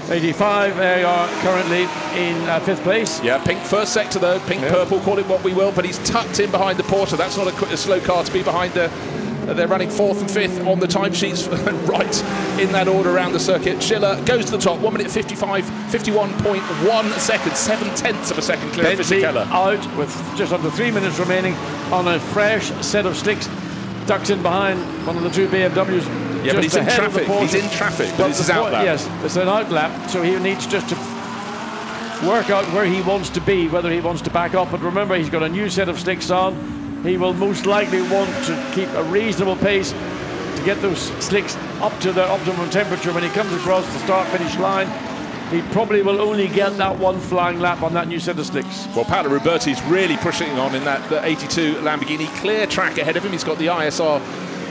85, they are currently in 5th place. Yeah, pink first sector though, pink-purple, call it what we will, but he's tucked in behind the Porsche. That's not a slow car to be behind. They're running 4th and 5th on the timesheets, right in that order around the circuit. Schiller goes to the top, 1 minute 51.1 seconds, 7/10 of a second clear of Fisichella. Out with just under 3 minutes remaining on a fresh set of slicks. Ducks in behind one of the 2 BMWs. Yeah, but he's in traffic. He's in traffic, but this is out lap. Yes, it's an out lap, so he needs just to work out where he wants to be, whether he wants to back up. But remember, he's got a new set of slicks on. He will most likely want to keep a reasonable pace to get those slicks up to their optimum temperature when he comes across the start-finish line. He probably will only get that 1 flying lap on that new set of slicks. Well, Paolo Roberti's really pushing on in that the 82 Lamborghini. Clear track ahead of him. He's got the ISR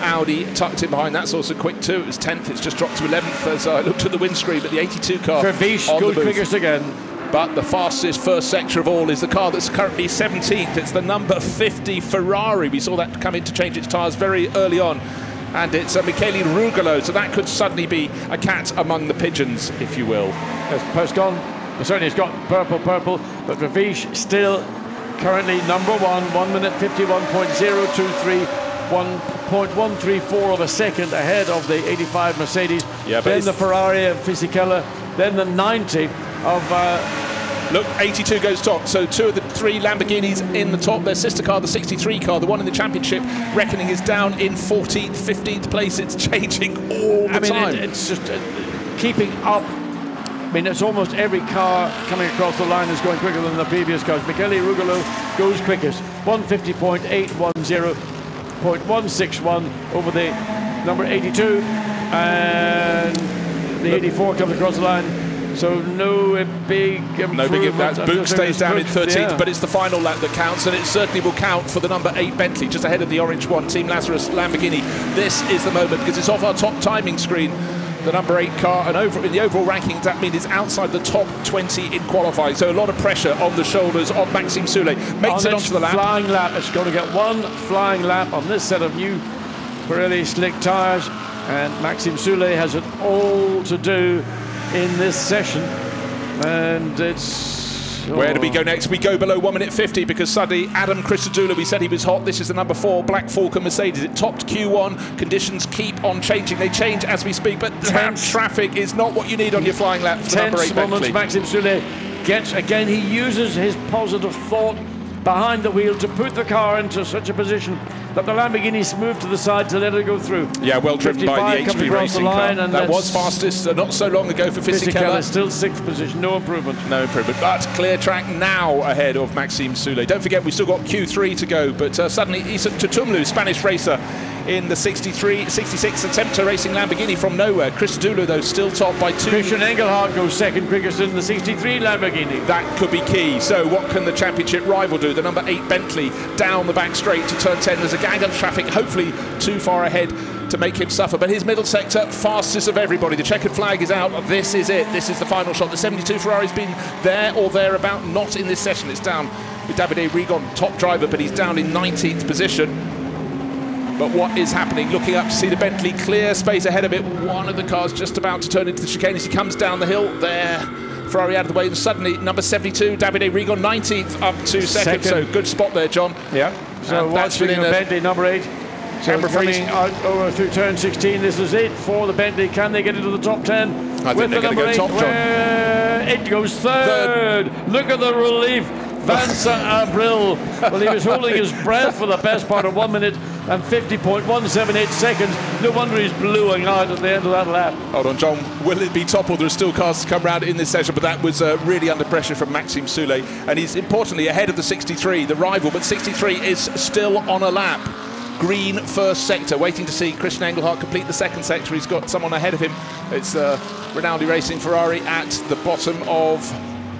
Audi tucked in behind. That's also quick too. It was 10th. It's just dropped to 11th as I looked at the windscreen. But the 82 car Vervisch goes quickest again. But the fastest first sector of all is the car that's currently 17th. It's the number 50 Ferrari. We saw that come in to change its tyres very early on. And it's Michele Rugolo, so that could suddenly be a cat among the pigeons, if you will. As post gone, certainly it's got purple, but Vervisch still currently number 1, 1 minute 51.023, 1.134 of a second ahead of the 85 Mercedes. Yeah, then the Ferrari of Fisichella, then the 90 of... Look, 82 goes top, so 2 of the 3 Lamborghinis in the top. Their sister car, the 63 car, the one in the championship, reckoning is down in 14th, 15th place. It's changing all the time. It's just keeping up. I mean, it's almost every car coming across the line is going quicker than the previous cars. Michele Rugolo goes quickest, 150.810, 0.161 over the number 82, and the 84 comes across the line. So no big improvement. No big impact. Book stays down in 13th, but it's the final lap that counts, and it certainly will count for the number 8 Bentley, just ahead of the orange one, Team Lazarus Lamborghini. This is the moment, because it's off our top timing screen. The number 8 car, and in the overall rankings, that means it's outside the top 20 in qualifying. So a lot of pressure on the shoulders of Maxime Soulet. Makes it onto the lap. Flying lap. It's going to get 1 flying lap on this set of new Pirelli slick tyres, and Maxime Soulet has it all to do in this session, and it's... Where do we go next? We go below 1 minute 50, because suddenly Adam Christodoulou, we said he was hot. This is the number 4 Black Falcon Mercedes. It topped Q1. Conditions keep on changing. They change as we speak, but traffic is not what you need on your flying lap for the number 8 Bentley. Maxime Soulet gets, again, he uses his positive thought behind the wheel to put the car into such a position but the Lamborghini's moved to the side to let it go through. Yeah, well driven by the HP Racing car. That was fastest not so long ago for Fisichella. Still 6th position, no improvement. No improvement, but clear track now ahead of Maxime Soulet. Don't forget, we've still got Q3 to go, but suddenly Isa Tutumlu, Spanish racer, in the 66 attempt to racing Lamborghini from nowhere. Christodoulou, though, still top by 2. Christian Engelhardt goes second quickest in the 63 Lamborghini. That could be key. So what can the championship rival do? The number 8 Bentley down the back straight to turn 10. There's a gang of traffic, hopefully too far ahead to make him suffer. But his middle sector, fastest of everybody. The checkered flag is out. This is it. This is the final shot. The 72 Ferrari's been there or thereabout, not in this session. It's down with Davide Rigon, top driver, but he's down in 19th position. But what is happening? Looking up to see the Bentley clear space ahead of it. One of the cars just about to turn into the chicane as he comes down the hill. There, Ferrari out of the way, and suddenly number 72, Davide Rigon, 19th, up to second. So good spot there, John. Yeah. So watching the Bentley number 8. So coming out over through turn 16. This is it for the Bentley. Can they get into the top 10? I think they're going to go top, John. It goes third. Look at the relief. Vincent Abril. Well, he was holding his breath for the best part of 1 minute and 50.178 seconds. No wonder he's bluing out at the end of that lap. Hold on, John. Will it be top, or there are still cars to come round in this session? But that was really under pressure from Maxime Soulet. And he's importantly ahead of the 63, the rival. But 63 is still on a lap. Green first sector, waiting to see Christian Engelhardt complete the second sector. He's got someone ahead of him. It's Rinaldi Racing Ferrari at the bottom of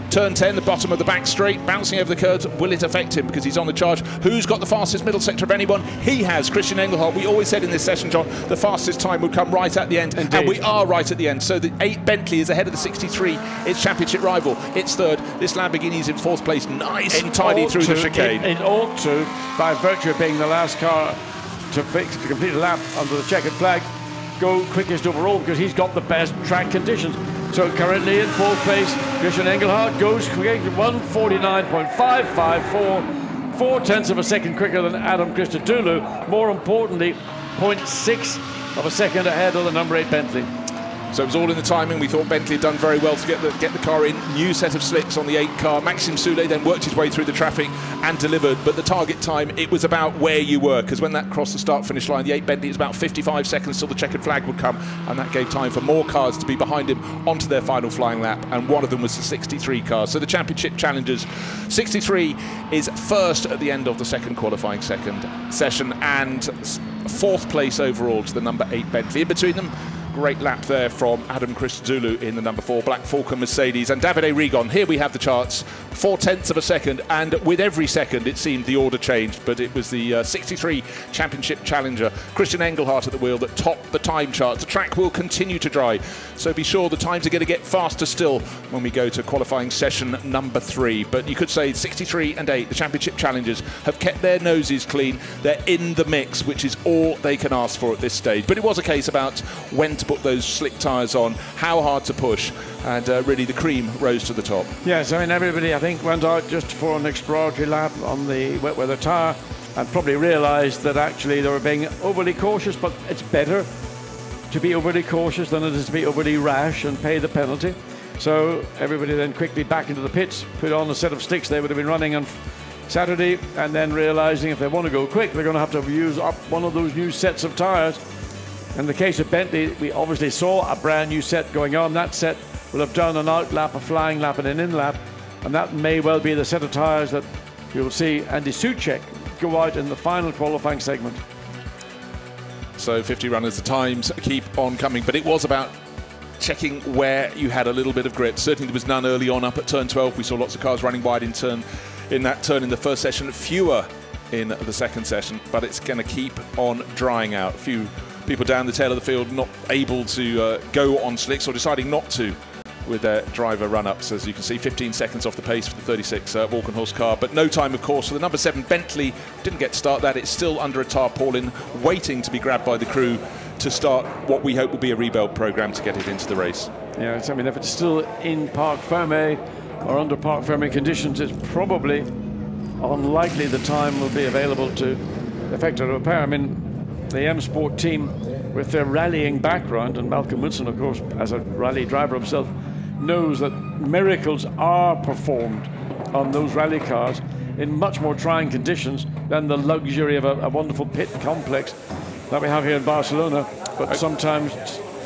turn 10, the bottom of the back straight, bouncing over the curves. Will it affect him because he's on the charge? Who's got the fastest middle sector of anyone? He has, Christian Engelhardt. We always said in this session, John, the fastest time would come right at the end. Indeed. And we are right at the end. So the 8 Bentley is ahead of the 63, its championship rival. It's third. This Lamborghini is in 4th place, nice and tidy through the chicane. It ought to, by virtue of being the last car to complete a lap under the checkered flag, go quickest overall because he's got the best track conditions. So currently in 4th place, Christian Engelhardt goes quick, 149.554, 0.4 of a second quicker than Adam Christodoulou. More importantly, 0.6 of a second ahead of the number 8 Bentley. So it was all in the timing. We thought Bentley had done very well to get the car in. New set of slicks on the 8 car. Maxime Soulet then worked his way through the traffic and delivered. But the target time, it was about where you were, because when that crossed the start-finish line, the 8 Bentley was about 55 seconds till the checkered flag would come, and that gave time for more cars to be behind him onto their final flying lap, and one of them was the 63 car. So the championship challengers, 63 is first at the end of the second qualifying session, and 4th place overall to the number 8 Bentley. In between them, great lap there from Adam Christodoulou in the number 4 Black Falcon Mercedes, and Davide Rigon. Here we have the charts, 0.4 of a second, and with every second it seemed the order changed, but it was the 63 championship challenger Christian Engelhardt at the wheel that topped the time charts. The track will continue to dry, so be sure the times are going to get faster still when we go to qualifying session number 3. But you could say 63 and 8, the championship challengers, have kept their noses clean. They're in the mix, which is all they can ask for at this stage. But it was a case about when to put those slick tyres on, how hard to push, and really the cream rose to the top. Yes, I mean, everybody, I think, went out just for an exploratory lap on the wet weather tyre and probably realised that actually they were being overly cautious, but it's better to be overly cautious than it is to be overly rash and pay the penalty. So everybody then quickly back into the pits, put on a set of sticks they would have been running on Saturday, and then realising if they want to go quick, they're going to have to use up one of those new sets of tyres. In the case of Bentley, we obviously saw a brand new set going on. That set will have done an out lap, a flying lap, and an in lap, and that may well be the set of tyres that we will see Andy Soucek go out in the final qualifying segment. So 50 runners, the times keep on coming, but it was about checking where you had a little bit of grip. Certainly there was none early on up at turn 12. We saw lots of cars running wide in that turn in the first session, fewer in the second session, but it's going to keep on drying out. A few people down the tail of the field not able to go on slicks, or deciding not to with their driver run-ups. As you can see, 15 seconds off the pace for the 36 Walkenhorst car, but no time, of course, for the number 7 Bentley. Didn't get to start that. It's still under a tarpaulin, waiting to be grabbed by the crew to start what we hope will be a rebuild program to get it into the race. Yeah, I mean, if it's still in parc fermé or under parc fermé conditions, it's probably unlikely the time will be available to effect a repair. I mean, the M Sport team, with their rallying background, and Malcolm Wilson, of course, as a rally driver himself, knows that miracles are performed on those rally cars. in much more trying conditions than the luxury of a wonderful pit complex that we have here in Barcelona. But sometimes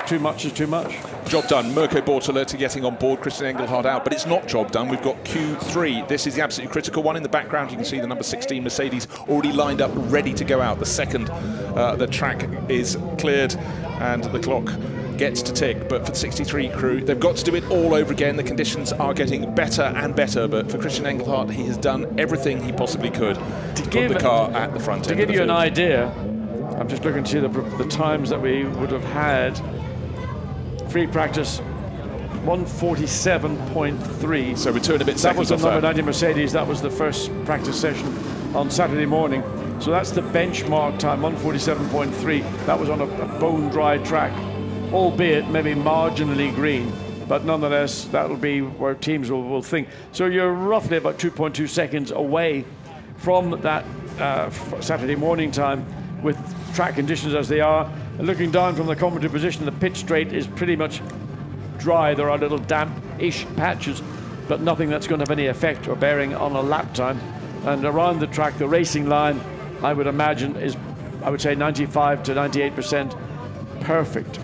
too much is too much. Job done. Mirko Bortoletti getting on board, Christian Engelhardt out, but it's not job done. We've got Q3. This is the absolutely critical one. In the background, you can see the number 16 Mercedes already lined up, ready to go out. The second, the track is cleared and the clock gets to tick. But for the 63 crew, they've got to do it all over again. The conditions are getting better and better, but for Christian Engelhardt, he has done everything he possibly could to put the car at the front end. To give you an idea, I'm just looking to see the times that we would have had. Free practice 1:47.3. So we're 2 and a bit seconds. That was the number 90 Mercedes. That was the first practice session on Saturday morning. So that's the benchmark time, 1:47.3. That was on a bone dry track, albeit maybe marginally green, but nonetheless that'll be where teams will think. So you're roughly about 2.2 seconds away from that Saturday morning time with track conditions as they are. And looking down from the commentary position, the pit straight is pretty much dry. There are little damp-ish patches, but nothing that's going to have any effect or bearing on a lap time. And around the track, the racing line, I would imagine, is, I would say, 95 to 98% perfect.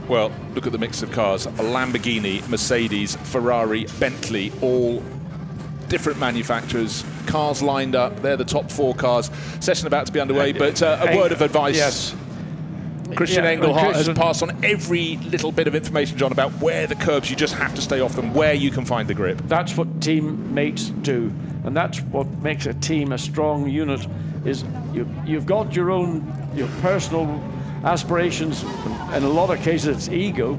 Well, look at the mix of cars. A Lamborghini, Mercedes, Ferrari, Bentley, all different manufacturers. Cars lined up. They're the top 4 cars. Session about to be underway, but a word of advice. Yes. Christian Engelhardt has passed on every little bit of information, John, about where the curbs, you just have to stay off them, where you can find the grip. That's what teammates do, and that's what makes a team a strong unit. Is you've got your personal aspirations, in a lot of cases it's ego,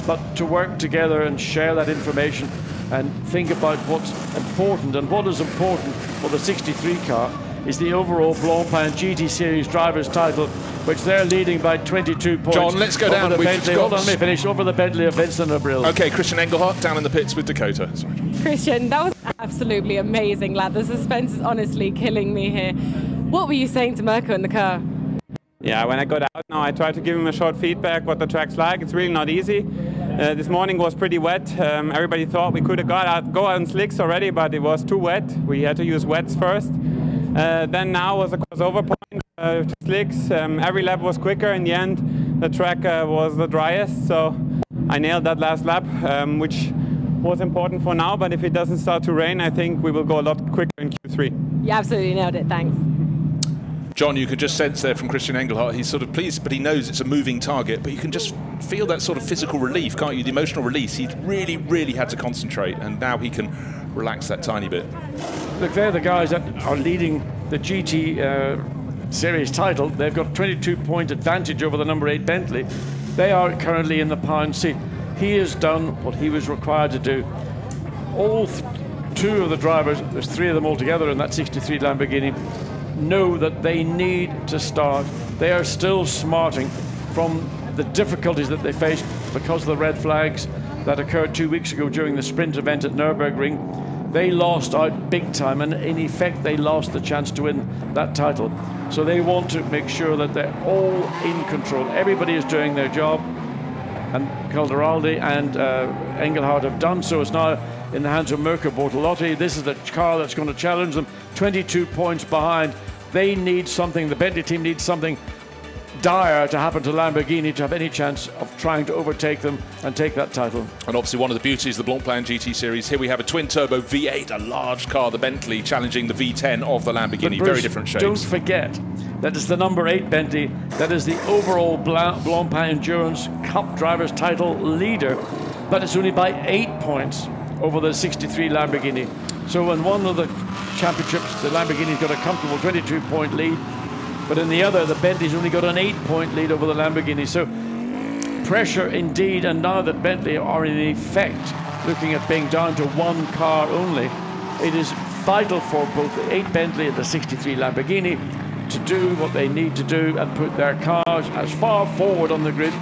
but to work together and share that information and think about what's important. And what is important for the 63 car is the overall Blancpain GT Series Drivers' title, which they're leading by 22 points. John, let's go down. Hold on, let me finish. Over the Bentley of Vincent Abril. Okay, Christian Engelhardt down in the pits with Dakota. Sorry. Christian, that was absolutely amazing, lad. The suspense is honestly killing me here. What were you saying to Mirko in the car? Yeah, when I got out now, I tried to give him a short feedback what the track's like. It's really not easy. This morning was pretty wet. Everybody thought we could have go out on slicks already, but it was too wet. We had to use wets first. Then now was a crossover point to slicks. Every lap was quicker. In the end, the track was the driest, so I nailed that last lap, which was important for now. But if it doesn't start to rain, I think we will go a lot quicker in Q3. You absolutely nailed it. Thanks. John, you could just sense there from Christian Engelhardt, he's sort of pleased, but he knows it's a moving target, but you can just feel that sort of physical relief, can't you? The emotional release. He's really, really had to concentrate, and now he can relax that tiny bit. Look, they're the guys that are leading the GT Series title. They've got 22-point advantage over the number 8 Bentley. They are currently in the pound seat. He has done what he was required to do. All 2 of the drivers, there's 3 of them altogether in that 63 Lamborghini, know that they need to start. They are still smarting from the difficulties that they faced because of the red flags that occurred 2 weeks ago during the sprint event at Nürburgring. They lost out big time, and in effect they lost the chance to win that title. So they want to make sure that they're all in control. Everybody is doing their job, and Calderaldi and Engelhardt have done so. It's now in the hands of Mirko Bortolotti. This is the car that's going to challenge them. 22 points behind. They need something, the Bentley team needs something dire to happen to Lamborghini to have any chance of trying to overtake them and take that title. And obviously one of the beauties of the Blancpain GT Series, here we have a twin-turbo V8, a large car, the Bentley, challenging the V10 of the Lamborghini. Bruce, very different shapes. Don't forget that is the number 8 Bentley, that is the overall Blancpain Endurance Cup Drivers' title leader, but it's only by 8 points over the 63 Lamborghini. So in one of the championships, the Lamborghini's got a comfortable 22-point lead, but in the other, the Bentley's only got an 8-point lead over the Lamborghini. So pressure indeed, and now that Bentley are in effect looking at being down to 1 car only, it is vital for both the 8 Bentley and the 63 Lamborghini to do what they need to do and put their cars as far forward on the grid,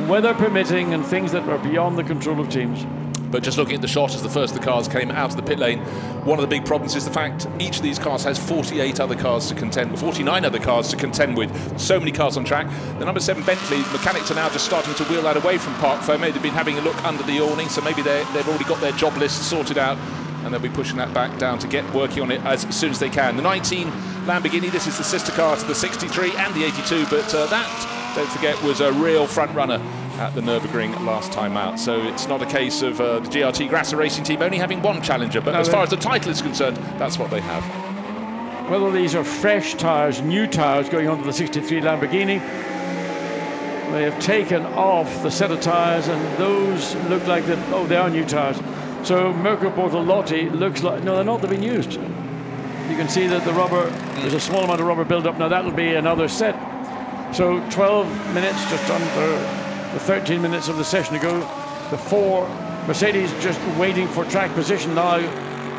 weather permitting, and things that are beyond the control of teams. But just looking at the shot as the first of the cars came out of the pit lane, one of the big problems is the fact each of these cars has 48 other cars to contend with, 49 other cars to contend with. So many cars on track. The number 7 Bentley, mechanics are now just starting to wheel that away from Park Ferme. They've been having a look under the awning, so maybe they've already got their job list sorted out. and they'll be pushing that back down to get working on it as soon as they can. The 19 Lamborghini, this is the sister car to the 63 and the 82, but that, don't forget, was a real front runner at the Nürburgring last time out. So it's not a case of the GRT Grasser Racing Team only having one challenger, but as far as the title is concerned, that's what they have. Whether these are fresh tyres, new tyres going onto the 63 Lamborghini, they have taken off the set of tyres, and those look like that. Oh, they are new tyres. So Mirko Bortolotti looks like, no, they're not, they've been used. You can see that the rubber, there's a small amount of rubber build up. Now that'll be another set. So 12 minutes, just under the 13 minutes of the session to go. The 4 Mercedes just waiting for track position now,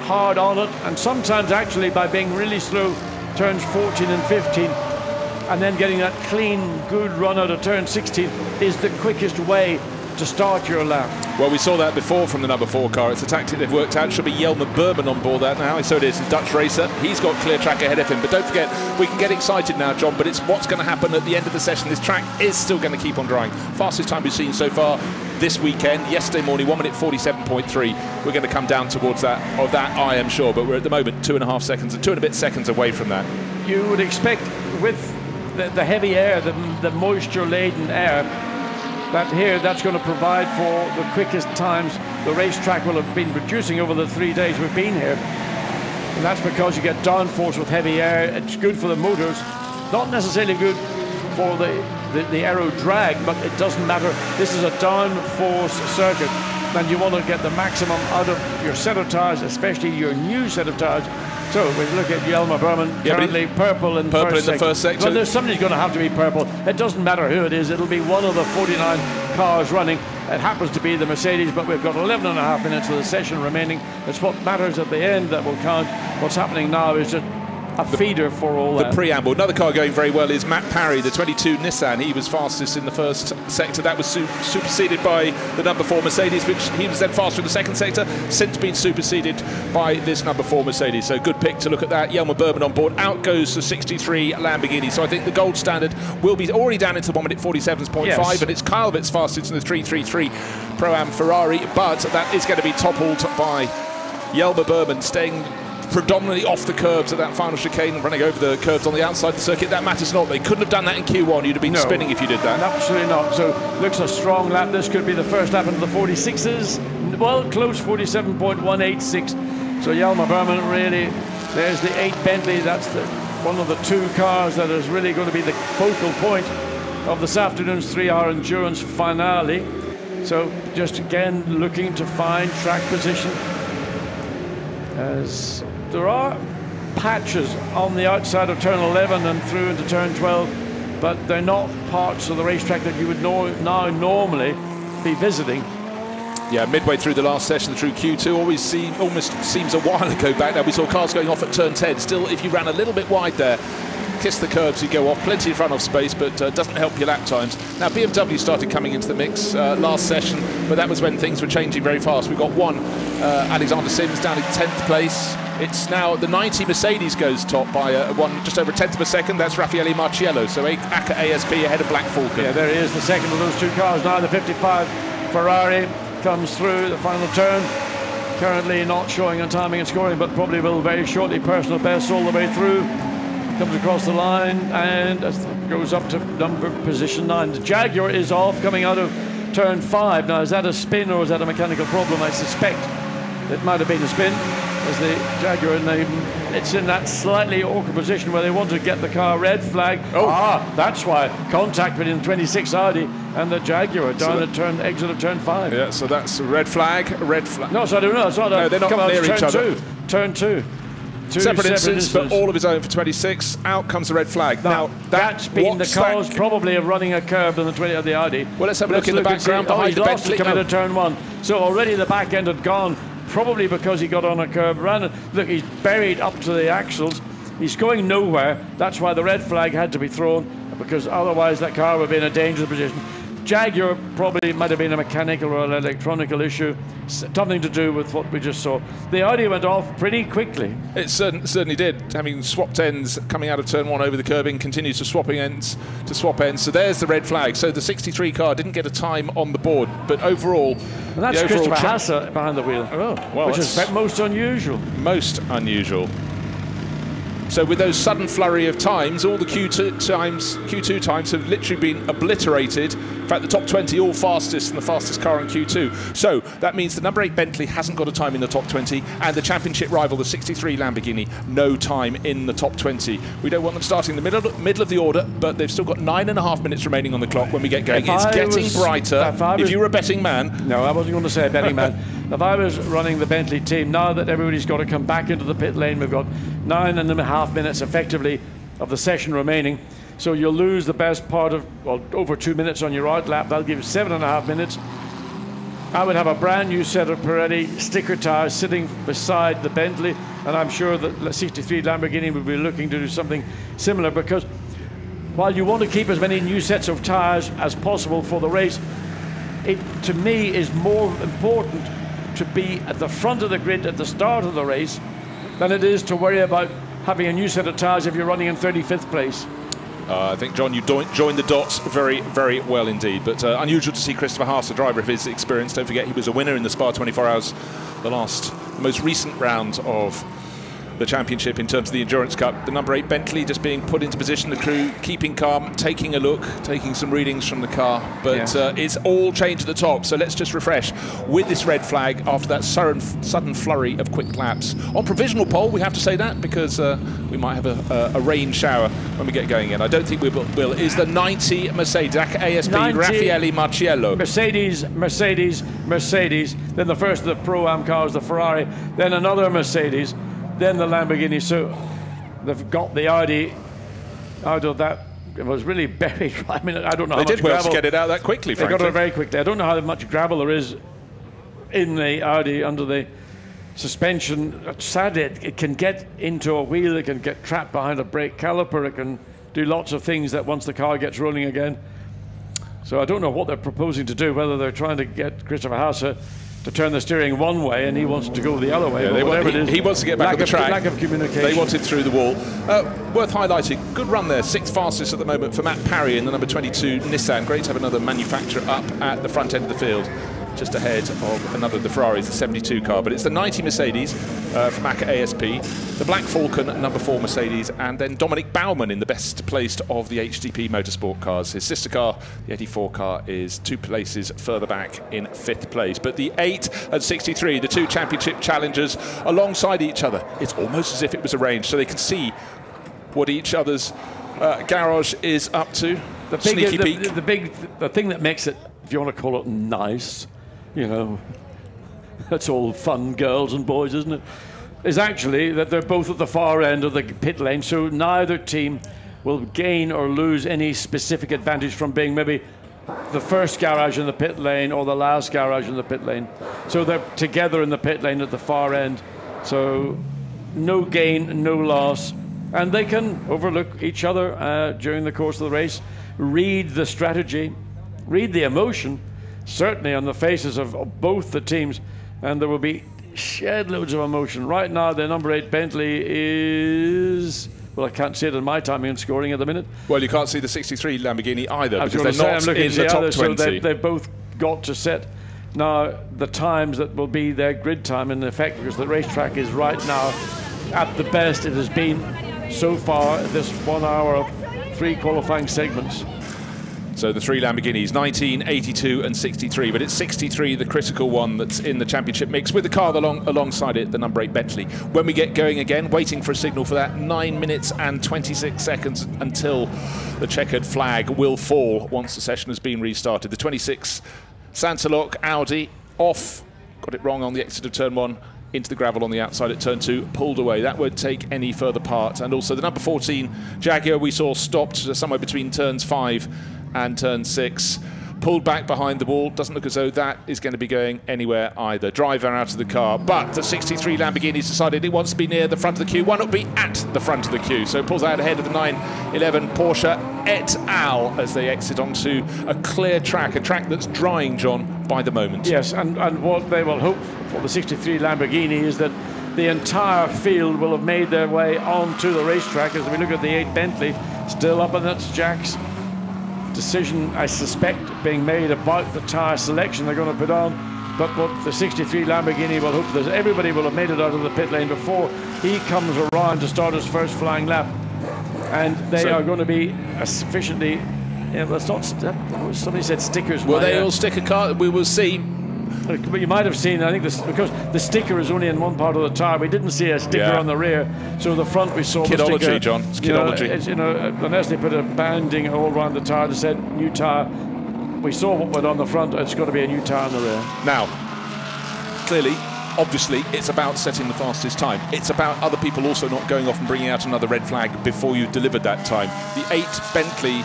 hard on it, and sometimes actually by being really slow, turns 14 and 15, and then getting that clean, good run out of turn 16 is the quickest way to start your lap. Well, we saw that before from the number 4 car. It's a tactic they've worked out. Should be Jelmer Berman on board that now. So it is the Dutch racer. He's got clear track ahead of him. But don't forget, we can get excited now, John, but it's what's going to happen at the end of the session. This track is still going to keep on drying. Fastest time we've seen so far this weekend. Yesterday morning, 1 minute 47.3. We're going to come down towards that, I am sure. But we're at the moment 2.5 seconds, 2 and a bit seconds away from that. You would expect with the heavy air, the moisture-laden air, that here, that's going to provide for the quickest times the racetrack will have been producing over the 3 days we've been here. And that's because you get downforce with heavy air. It's good for the motors, not necessarily good for the aero drag, but it doesn't matter. This is a downforce circuit, and you want to get the maximum out of your set of tyres, especially your new set of tyres. So we look at Jelmer Berman, currently purple in the first sector. Well, there's somebody's going to have to be purple. It doesn't matter who it is. It'll be one of the 49 cars running. It happens to be the Mercedes, but we've got 11.5 minutes of the session remaining. It's what matters at the end that will count. What's happening now is just a feeder for all that. The preamble. Another car going very well is Matt Parry, the 22 Nissan. He was fastest in the first sector. That was superseded by the number 4 Mercedes, which he was then faster in the second sector, since been superseded by this number 4 Mercedes. So good pick to look at that. Jelmer Berman on board. Out goes the 63 Lamborghini. So I think the gold standard will be already down into 1 minute 47.5, yes. And it's Kyle that's fastest in the 333 Pro-Am Ferrari, but that is going to be toppled by Jelmer Berman, staying predominantly off the curbs at that final chicane and running over the curbs on the outside of the circuit. That matters not. They couldn't have done that in Q1. You'd have been spinning if you did that. Absolutely not. So looks a strong lap. This could be the first lap into the 46s. Well, close, 47.186. So Jelmer Berman really, there's the 8 Bentley. That's one of the 2 cars that is really going to be the focal point of this afternoon's 3-hour endurance finale. So just again looking to find track position, as there are patches on the outside of turn 11 and through into turn 12, but they're not parts of the racetrack that you would now normally be visiting. Yeah, midway through the last session, through Q2, almost seems a while ago back now. We saw cars going off at turn 10. Still, if you ran a little bit wide there, kiss the curbs, you go off. Plenty of runoff space, but doesn't help your lap times. Now, BMW started coming into the mix last session, but that was when things were changing very fast. We've got one Alexander Sims down in 10th place. It's now the 90 Mercedes goes top by just over 1/10 of a second. That's Raffaele Marciello. So ACA ASP ahead of Black Falcon. Yeah, there he is, the second of those 2 cars. Now the 55 Ferrari comes through the final turn. Currently not showing on timing and scoring, but probably will very shortly. Personal best all the way through. Comes across the line and goes up to position 9. The Jaguar is off, coming out of turn 5. Now, is that a spin or is that a mechanical problem? I suspect it might have been a spin, as the Jaguar, it's in that slightly awkward position where they want to get the car red flag. That's why. Contact between the 26 Audi and the Jaguar down at exit of turn 5. Yeah, so that's a red flag. No, so I don't know. It's not no, they're not near each other. Turn 2. Separate incidents, but all of his own for 26. Out comes the red flag. Now that's been the cause probably of running a curb in the 20 of the Audi. Well, let's have a look in the background behind the Bentley. Coming into turn 1. So already the back end had gone, probably because he got on a curb. Look, he's buried up to the axles. He's going nowhere. That's why the red flag had to be thrown, because otherwise that car would be in a dangerous position. Jaguar probably might have been a mechanical or an electronical issue, something to do with what we just saw. The Audi went off pretty quickly. It certainly did, having swapped ends coming out of turn 1 over the curbing, continues to swap ends. So there's the red flag. So the 63 car didn't get a time on the board, but overall... And that's Christopher Haase behind the wheel, well, which is most unusual. Most unusual. So with those sudden flurry of times, all the Q2 times have literally been obliterated. In fact, the top 20 all fastest and the fastest car in Q2. So that means the number 8 Bentley hasn't got a time in the top 20, and the championship rival, the 63 Lamborghini, no time in the top 20. We don't want them starting in the middle of the order, but they've still got 9.5 minutes remaining on the clock when we get going. It's getting brighter. If you were a betting man... No, I wasn't going to say a betting man. If I was running the Bentley team, now that everybody's got to come back into the pit lane, we've got 9.5 minutes effectively of the session remaining. So you'll lose the best part of, well, over 2 minutes on your out lap. That'll give you 7.5 minutes. I would have a brand new set of Pirelli sticker tires sitting beside the Bentley, and I'm sure that the 63 Lamborghini will be looking to do something similar, because while you want to keep as many new sets of tires as possible for the race, it, to me, is more important to be at the front of the grid at the start of the race than it is to worry about having a new set of tires if you're running in 35th place. I think, John, you joined the dots very, very well indeed. But unusual to see Christopher Haase, a driver of his experience. Don't forget, he was a winner in the Spa 24 Hours, the most recent round of the championship in terms of the Endurance Cup. The number 8 Bentley just being put into position, the crew keeping calm, taking a look, taking some readings from the car, but it's all changed at the top. So let's just refresh with this red flag after that sudden flurry of quick laps. On provisional pole, we have to say that, because we might have a rain shower when we get going in. I don't think we will. Is the 90 Mercedes, ASP 90, Raffaele Marciello. Mercedes, then the first of the Pro-Am cars, the Ferrari, then another Mercedes, then the Lamborghini. So they've got the Audi out of that. It was really buried. I mean, I don't know how much gravel. They did well to get it out that quickly, frankly. They got it very quickly. I don't know how much gravel there is in the Audi under the suspension. Sadly, it can get into a wheel, it can get trapped behind a brake caliper, it can do lots of things that once the car gets rolling again. So I don't know what they're proposing to do, whether they're trying to get Christopher Haase to turn the steering one way and he wants to go the other way. Yeah, he wants to get back on the track. Lack of communication. They wanted through the wall. Worth highlighting, good run there, 6th fastest at the moment for Matt Parry in the number 22 Nissan. Great to have another manufacturer up at the front end of the field, just ahead of another of the Ferraris, the 72 car. But it's the 90 Mercedes from ACA ASP, the Black Falcon number 4 Mercedes, and then Dominic Baumann in the best placed of the HDP Motorsport cars. His sister car, the 84 car, is 2 places further back in 5th place. But the 8 and 63, the 2 championship challengers alongside each other. It's almost as if it was arranged, so they can see what each other's garage is up to. The thing that makes it, if you want to call it nice, you know, that's all fun, girls and boys, isn't it? Is actually that they're both at the far end of the pit lane, so neither team will gain or lose any specific advantage from being maybe the first garage in the pit lane or the last garage in the pit lane. So they're together in the pit lane at the far end. So no gain, no loss. And they can overlook each other during the course of the race, read the strategy, read the emotion, certainly on the faces of both the teams, and there will be shed loads of emotion. Right now, the number 8 Bentley is, well, I can't see it in my timing and scoring at the minute. Well, you can't see the 63 Lamborghini either, because they're not in the top 20. So they've both got to set now the times that will be their grid time in effect, because the racetrack is right now at the best it has been so far this 1 hour of 3 qualifying segments. So the 3 Lamborghinis, 19, 82 and 63, but it's 63, the critical one that's in the championship mix, with the car alongside it, the number 8 Bentley. When we get going again, waiting for a signal for that, 9 minutes and 26 seconds until the checkered flag will fall once the session has been restarted. The 26 Santalok Audi off, got it wrong on the exit of turn 1, into the gravel on the outside at turn 2, pulled away. That won't take any further part. And also the number 14 Jaguar we saw stopped somewhere between turns 5 and turn 6. pulled back behind the wall. Doesn't look as though that is going to be going anywhere either. Driver out of the car, but the 63 Lamborghini's decided it wants to be near the front of the queue. Why not be at the front of the queue? So it pulls out ahead of the 911 Porsche et al. As they exit onto a clear track, a track that's drying, John, by the moment. Yes, and what they will hope for the 63 Lamborghini is that the entire field will have made their way onto the racetrack. As we look at the 8 Bentley, still up, and that's Jack's decision, I suspect, being made about the tyre selection they're going to put on. But what the 63 Lamborghini will hope that everybody will have made it out of the pit lane before he comes around to start his first flying lap. And they are going to be sufficiently, that's not, somebody said stickers. Will they all stick a car? We will see. But you might have seen, I think, this, because the sticker is only in one part of the tyre, we didn't see a sticker on the rear. So the front we saw kidology, the sticker. John. It's kidology. Unless they put a banding all around the tyre that said new tyre, we saw what went on the front. It's got to be a new tyre on the rear. Now, clearly, obviously, it's about setting the fastest time. It's about other people also not going off and bringing out another red flag before you've delivered that time. The 8 Bentley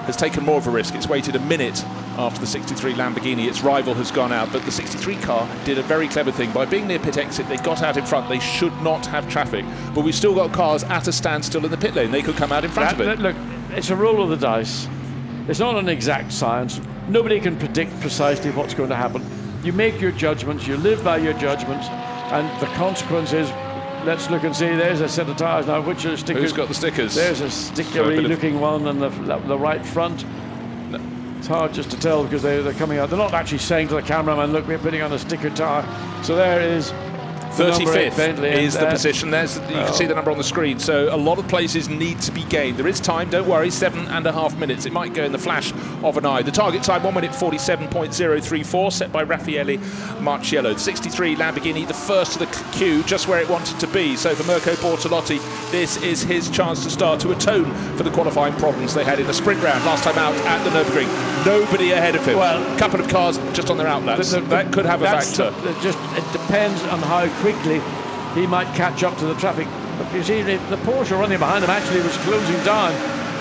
has taken more of a risk. It's waited a minute after the 63 Lamborghini. Its rival has gone out, but the 63 car did a very clever thing. By being near pit exit, they got out in front. They should not have traffic, but we've still got cars at a standstill in the pit lane. They could come out in front of it. Look, it's a roll of the dice. It's not an exact science. Nobody can predict precisely what's going to happen. You make your judgments, you live by your judgments, and the consequence is, let's look and see, there's a set of tyres now. Which are the stickers? Who's got the stickers? There's a stickery looking one on the right front. No. It's hard just to tell because they're coming out. They're not actually saying to the cameraman, look, we're putting on a sticker tyre. So there is 35th is the position. There's, you can see the number on the screen. So a lot of places need to be gained. There is time, don't worry, 7.5 minutes. It might go in the flash of an eye. The target time, 1 minute 47.034, set by Raffaele Marciello. The 63 Lamborghini, the first of the queue, just where it wanted to be. So for Mirko Bortolotti, this is his chance to start to atone for the qualifying problems they had in the sprint round last time out at the Nürburgring. Nobody ahead of him. Well, a couple of cars just on their outlaps. That could have a factor. It depends on how quickly he might catch up to the traffic. But you see, the Porsche running behind him actually was closing down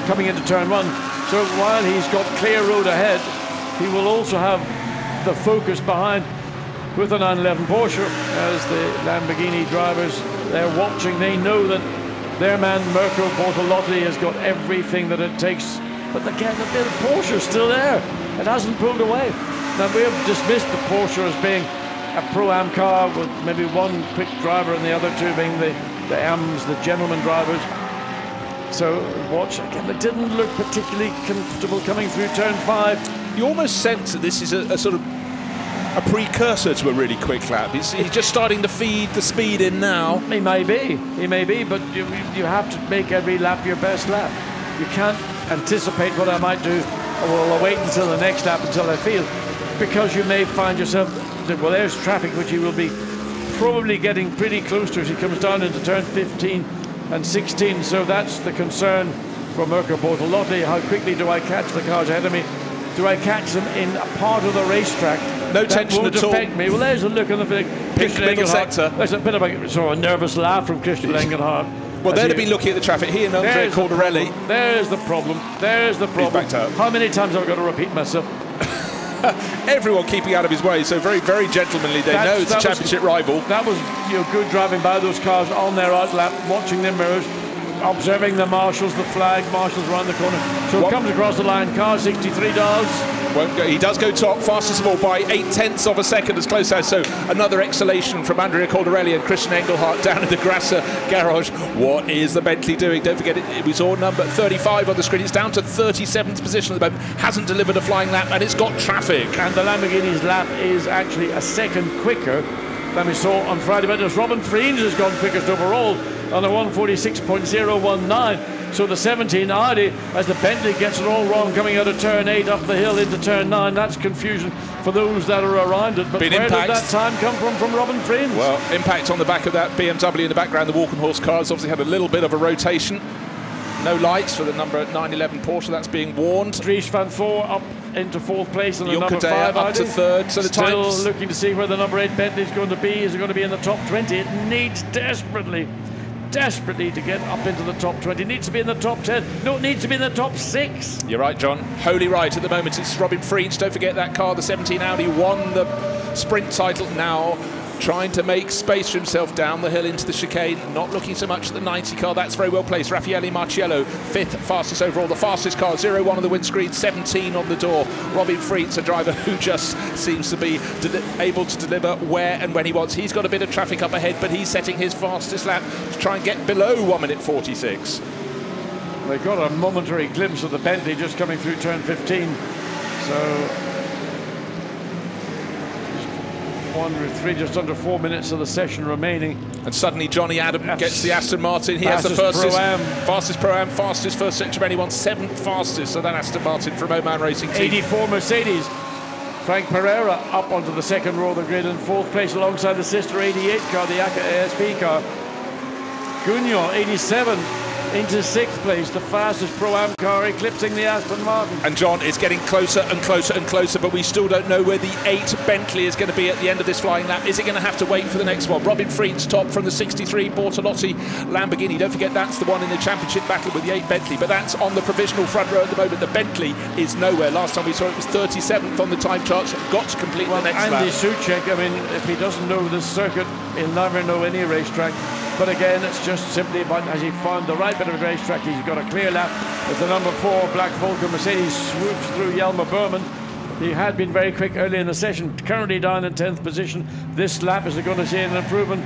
coming into turn 1. So while he's got clear road ahead, he will also have the focus behind with the 911 Porsche. As the Lamborghini drivers, they're watching, they know that their man Mirko Bortolotti has got everything that it takes. But again, the Porsche is still there. It hasn't pulled away. Now, we have dismissed the Porsche as being a Pro-Am car with maybe one quick driver and the other two being the AMs, the gentleman drivers. So watch again, it didn't look particularly comfortable coming through turn 5. You almost sense that this is a sort of a precursor to a really quick lap. He's just starting to feed the speed in now. He may be, but you have to make every lap your best lap. You can't anticipate what I might do, or I'll wait until the next lap until I feel, because you may find yourself, well, there's traffic which he will be probably getting pretty close to as he comes down into turn 15 and 16. So that's the concern for Mirko Bortolotti. How quickly do I catch the cars ahead of me? Do I catch them in a part of the racetrack? No tension at all. Affect me. Well, there's a look on the Christian middle sector. There's a bit of a sort of nervous laugh from Christian Engelhardt. Well, they'd have been looking at the traffic. He and Andrea Cordarelli. There's the problem. There's the problem. He's backed out. How many times have I got to repeat myself? Everyone keeping out of his way, so very, very gentlemanly. They know it's a championship rival. That was good driving by those cars on their outlap, watching their mirrors, observing the marshals, the flag marshals around the corner. So it comes across the line, car 63 does. Won't go. He does go top, fastest of all by 0.8 of a second, as close as. So another exhalation from Andrea Cordarelli and Christian Engelhardt down in the Grasser garage. What is the Bentley doing? Don't forget, we saw number 35 on the screen. It's down to 37th position at the moment. Hasn't delivered a flying lap, and it's got traffic. And the Lamborghini's lap is actually a second quicker than we saw on Friday. But as Robin Friens has gone quickest overall on a 146.019. So the 17 Audi, as the Bentley gets it all wrong, coming out of turn 8 up the hill into turn 9. That's confusion for those that are around it. But where did that time come from Robin Friens? Well, impact on the back of that BMW in the background. The Walkenhorst cars obviously had a little bit of a rotation. No lights for the number 911 Porsche. That's being warned. Dries van Voor up into 4th place on the number 5 up Audi. to 3rd. So the Still times looking to see where the number 8 Bentley is going to be. Is it going to be in the top 20? It needs desperately desperately to get up into the top 20. Needs to be in the top 10. No, it needs to be in the top 6. You're right, John. Wholly right. At the moment, it's Robin Freach. Don't forget that car, the 17 Audi, won the sprint title. Now trying to make space for himself down the hill into the chicane. Not looking so much at the 90 car. That's very well placed. Raffaele Marciello, 5th fastest overall. The fastest car, 0-1 on the windscreen, 17 on the door. Robin Freach, a driver who just seems to be able to deliver where and when he wants. He's got a bit of traffic up ahead, but he's setting his fastest lap to try and get below 1:46. They got a momentary glimpse of the Bentley just coming through turn 15. So 1-3, just under 4 minutes of the session remaining. And suddenly Johnny Adam gets the Aston Martin. He has the fastest Pro-Am, fastest first sector of anyone, 7th fastest. So that Aston Martin from Oman Racing Team. 84 Mercedes. Frank Pereira up onto the second row of the grid in 4th place alongside the sister 88 car, the ACA ASP car. Gugnon, 87, into 6th place, the fastest Pro-Am car, eclipsing the Aston Martin. And John, it's getting closer and closer and closer, but we still don't know where the 8 Bentley is going to be at the end of this flying lap. Is it going to have to wait for the next one? Robin Freach top from the 63 Bortolotti Lamborghini. Don't forget that's the one in the championship battle with the 8 Bentley, but that's on the provisional front row at the moment. The Bentley is nowhere. Last time we saw it was 37th on the time charts. Got to complete the next lap. Andy Soucek, I mean, if he doesn't know this circuit, he'll never know any racetrack. But again, it's just simply about, has he found the right bit of a racetrack? He's got a clear lap as the number 4 Black Vulcan Mercedes swoops through Jelmer Berman. He had been very quick early in the session, currently down in 10th position. This lap is going to see an improvement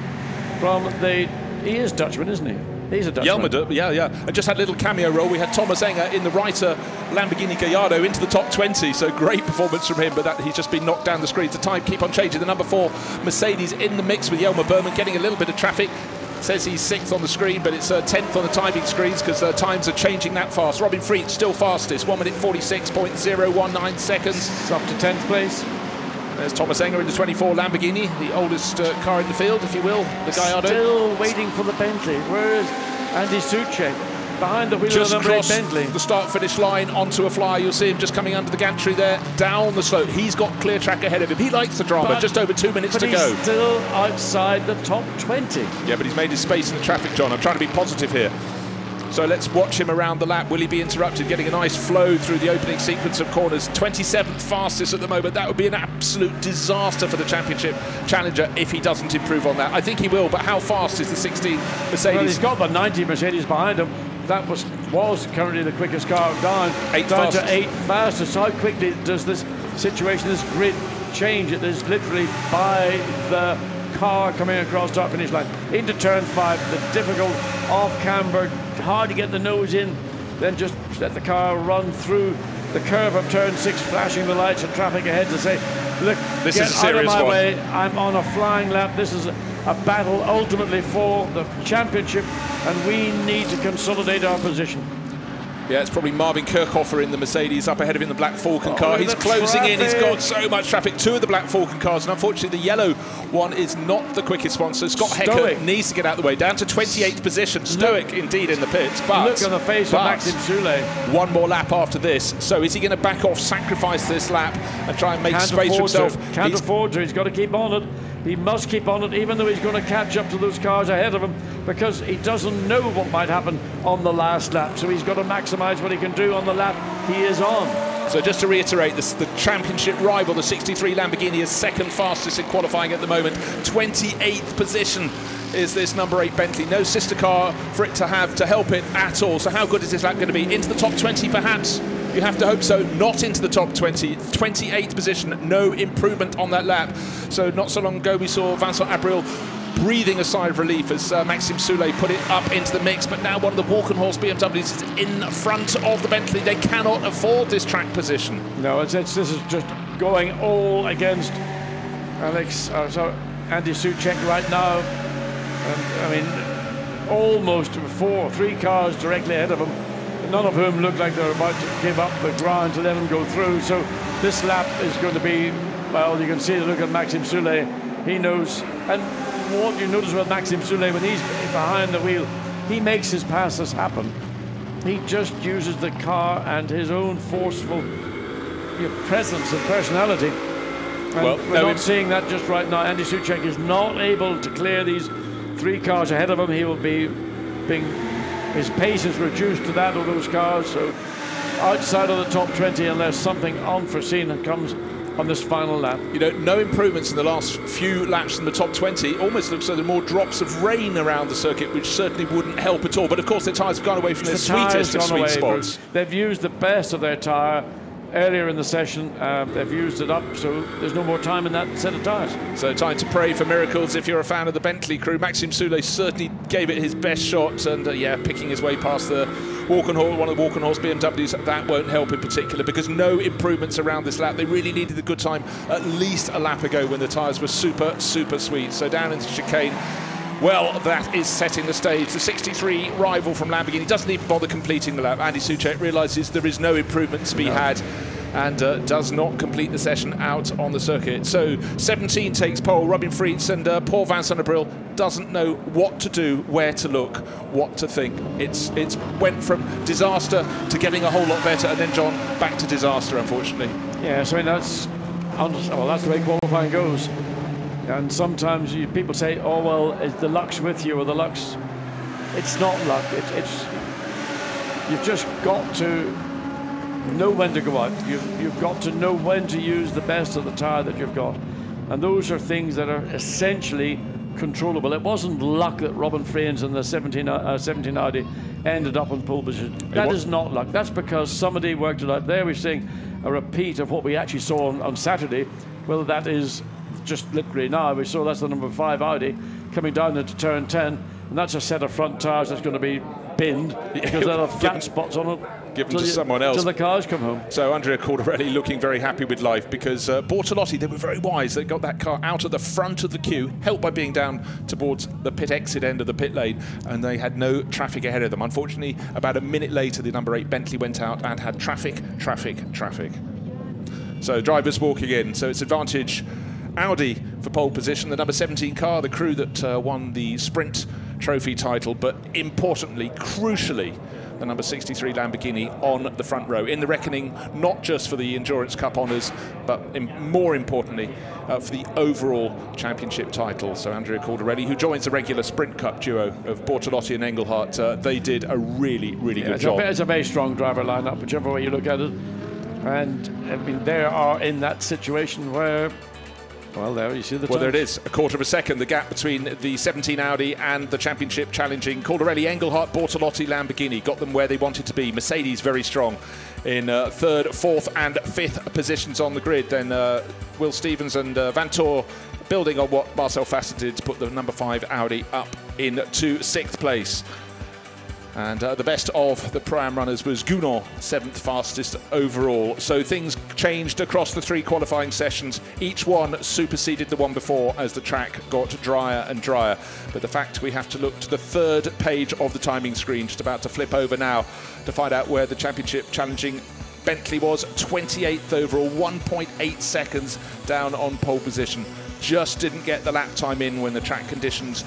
from the... He is Dutchman, isn't he? He's a Dutchman. Jelmer, yeah. I just had a little cameo role. We had Thomas Enger in the Reiter Lamborghini Gallardo into the top 20, so great performance from him, but he's just been knocked down the screens. The time keep on changing. The number 4 Mercedes in the mix with Jelmer Berman, getting a little bit of traffic. Says he's 6th on the screen, but it's 10th on the timing screens because times are changing that fast. Robin Freach still fastest, 1:46.019 seconds. It's up to 10th place. There's Thomas Enger in the 24 Lamborghini, the oldest car in the field, if you will, the Gallardo. Still waiting for the Bentley. Where is Andy Soucek? Behind the wheel just of the number 8 Bentley. The start-finish line onto a flyer. You'll see him just coming under the gantry there, down the slope. He's got clear track ahead of him. He likes the drama. But just over 2 minutes to go. He's still outside the top 20. Yeah, but he's made his space in the traffic, John. I'm trying to be positive here. So let's watch him around the lap. Will he be interrupted? Getting a nice flow through the opening sequence of corners. 27th fastest at the moment. That would be an absolute disaster for the championship challenger if he doesn't improve on that. I think he will, but how fast is the 16 Mercedes? Well, he's got the 90 Mercedes behind him. That was currently the quickest car down to 8th fastest. So how quickly does this situation, this grid change? It is literally by the car coming across start finish line into turn 5, the difficult off camber, hard to get the nose in, then just let the car run through the curve of turn 6, flashing the lights and traffic ahead to say, look, this get is a serious out of my one. way, I'm on a flying lap. This is a battle ultimately for the championship, and we need to consolidate our position. Yeah, it's probably Marvin Kirchhofer in the Mercedes up ahead of him, the Black Falcon car. He's closing in. He's got so much traffic. 2 of the Black Falcon cars, and unfortunately the yellow one is not the quickest one. So Scott Hecker needs to get out of the way. Down to 28th position. Stoic indeed in the pits. But look on the face of Maxime Soulet. One more lap after this. So is he going to back off, sacrifice this lap, and try and make space for himself? Can't afford to. He's got to keep on it. He must keep on it, even though he's going to catch up to those cars ahead of him, because he doesn't know what might happen on the last lap. So he's got to maximise what he can do on the lap he is on. So just to reiterate, the championship rival, the 63 Lamborghini, is 2nd fastest in qualifying at the moment. 28th position is this number 8 Bentley. No sister car for it to have to help it at all. So how good is this lap going to be? Into the top 20 perhaps? You have to hope so. Not into the top 20. 28th position, no improvement on that lap. So not so long ago we saw Vincent Abril breathing a sigh of relief as Maxime Soulet put it up into the mix, but now one of the Walkenhorst BMWs is in front of the Bentley. They cannot afford this track position. No, this is just going all against Andy Soucek right now. And, I mean, almost 3 cars directly ahead of him, none of whom look like they're about to give up the ground to let him go through. So this lap is going to be, well, you can see the look at Maxime Soulet. He knows. And what you notice with Maxime Soulet, when he's behind the wheel, he makes his passes happen. He just uses the car and his own forceful presence and personality. And we're not seeing that just right now. Andy Soucek is not able to clear these 3 cars ahead of him. He will be his pace is reduced to that of those cars. So outside of the top 20, unless something unforeseen comes on this final lap. You know, no improvements in the last few laps in the top 20. Almost looks like there are more drops of rain around the circuit, which certainly wouldn't help at all. But of course, their tyres have gone away from their sweetest of sweet spots. They've used the best of their tyre earlier in the session. They've used it up, so there's no more time in that set of tyres. So time to pray for miracles if you're a fan of the Bentley crew. Maxime Soulet certainly gave it his best shot, and yeah, picking his way past the Walkenhorst, one of the Walkenhorst BMWs, that won't help in particular, because no improvements around this lap. They really needed the good time at least a lap ago when the tyres were super sweet. So down into chicane. Well, that is setting the stage. The 63 rival from Lamborghini doesn't even bother completing the lap. Andy Soucek realises there is no improvement to be had, and does not complete the session out on the circuit. So 17 takes pole, Robin Friets, and Paul van Sonnebril doesn't know what to do, where to look, what to think. It's went from disaster to getting a whole lot better, and then John, back to disaster, unfortunately. Yeah, so I mean, that's the way qualifying goes. And sometimes people say, oh, well, is the luck's with you, or the luck's... It's not luck. You've just got to know when to go out. You've got to know when to use the best of the tyre that you've got. And those are things that are essentially controllable. It wasn't luck that Robin Friens and the 17 Audi ended up in pole position. That is not luck. That's because somebody worked it out. There we're seeing a repeat of what we actually saw on Saturday. Whether that is just literally now, we saw that's the number 5 Audi coming down into turn 10, and that's a set of front tyres that's going to be binned because there are flat spots on it. Given to someone else. Until the cars come home. So Andrea Caldarelli looking very happy with life, because Bortolotti, they were very wise. They got that car out of the front of the queue, helped by being down towards the pit exit end of the pit lane, and they had no traffic ahead of them. Unfortunately, about a minute later, the number 8 Bentley went out and had traffic. So drivers walking in. So it's advantage Audi for pole position, the number 17 car, the crew that won the Sprint Trophy title, but importantly, crucially, the number 63 Lamborghini on the front row. In the reckoning, not just for the Endurance Cup honours, but more importantly, for the overall championship title. So Andrea Caldarelli, who joins the regular Sprint Cup duo of Bortolotti and Engelhardt, they did a really good job. It's a very strong driver lineup, whichever way you look at it. And I mean, they are in that situation where, well, there you see the Well, there it is, a quarter of a second, the gap between the 17 Audi and the championship challenging Caldarelli, Engelhardt, Bortolotti, Lamborghini. Got them where they wanted to be. Mercedes very strong in third, fourth and fifth positions on the grid. Then Will Stevens and Vantor building on what Marcel Fasser did to put the number 5 Audi up into 6th place. And the best of the Pro-Am runners was Gounon, 7th fastest overall. So things changed across the 3 qualifying sessions. Each one superseded the one before as the track got drier and drier. But the fact we have to look to the 3rd page of the timing screen, just about to flip over now, to find out where the championship challenging Bentley was. 28th overall, 1.8 seconds down on pole position. Just didn't get the lap time in when the track conditions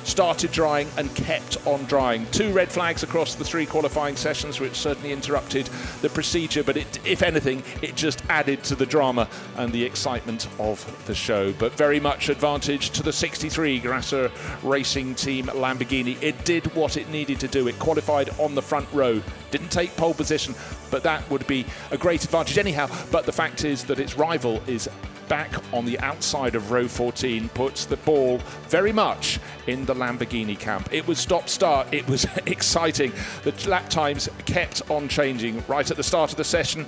started drying and kept on drying. 2 red flags across the 3 qualifying sessions, which certainly interrupted the procedure, but if anything, it just added to the drama and the excitement of the show. But very much advantage to the 63 Grasser Racing Team Lamborghini. It did what it needed to do. It qualified on the front row. Didn't take pole position, but that would be a great advantage anyhow. But the fact is that its rival is back on the outside of row 14, puts the ball very much in the Lamborghini camp. It was stop-start, it was exciting. The lap times kept on changing. Right at the start of the session,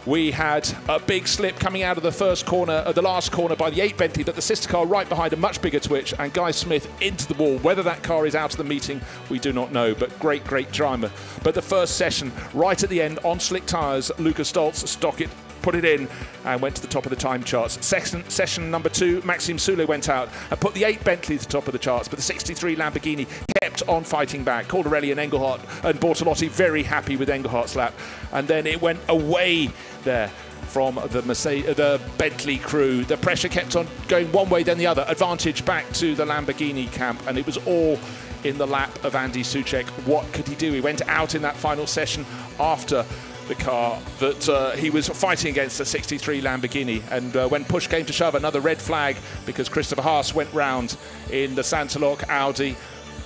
we had a big slip coming out of the first corner, the last corner by the 8 Bentley, but the sister car right behind, a much bigger twitch, and Guy Smith into the wall. Whether that car is out of the meeting, we do not know, but great drama. But the first session, right at the end, on slick tyres, Lucas Stoltz stock it, put it in and went to the top of the time charts. Session number 2, Maxime Soulet went out and put the 8 Bentley to the top of the charts, but the 63 Lamborghini kept on fighting back. Caldarelli and Engelhardt and Bortolotti very happy with Engelhardt's lap, and then it went away there from the Bentley crew. The pressure kept on going one way then the other. Advantage back to the Lamborghini camp, and it was all in the lap of Andy Soucek. What could he do? He went out in that final session after the car that he was fighting against, the 63 Lamborghini, and when push came to shove, another red flag because Christopher Haas went round in the Santalok Audi.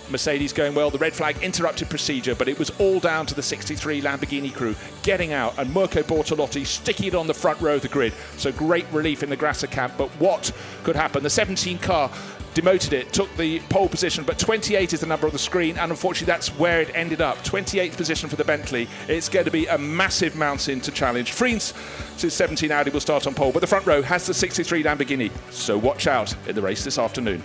Mercedes going well. The red flag interrupted procedure, but it was all down to the 63 Lamborghini crew getting out and Mirko Bortolotti sticking it on the front row of the grid. So great relief in the Grasser camp, but what could happen? The 17 car demoted it, took the pole position, but 28 is the number on the screen, and unfortunately that's where it ended up. 28th position for the Bentley. It's going to be a massive mountain to challenge. Friens' 17 Audi will start on pole, but the front row has the 63 Lamborghini, so watch out in the race this afternoon.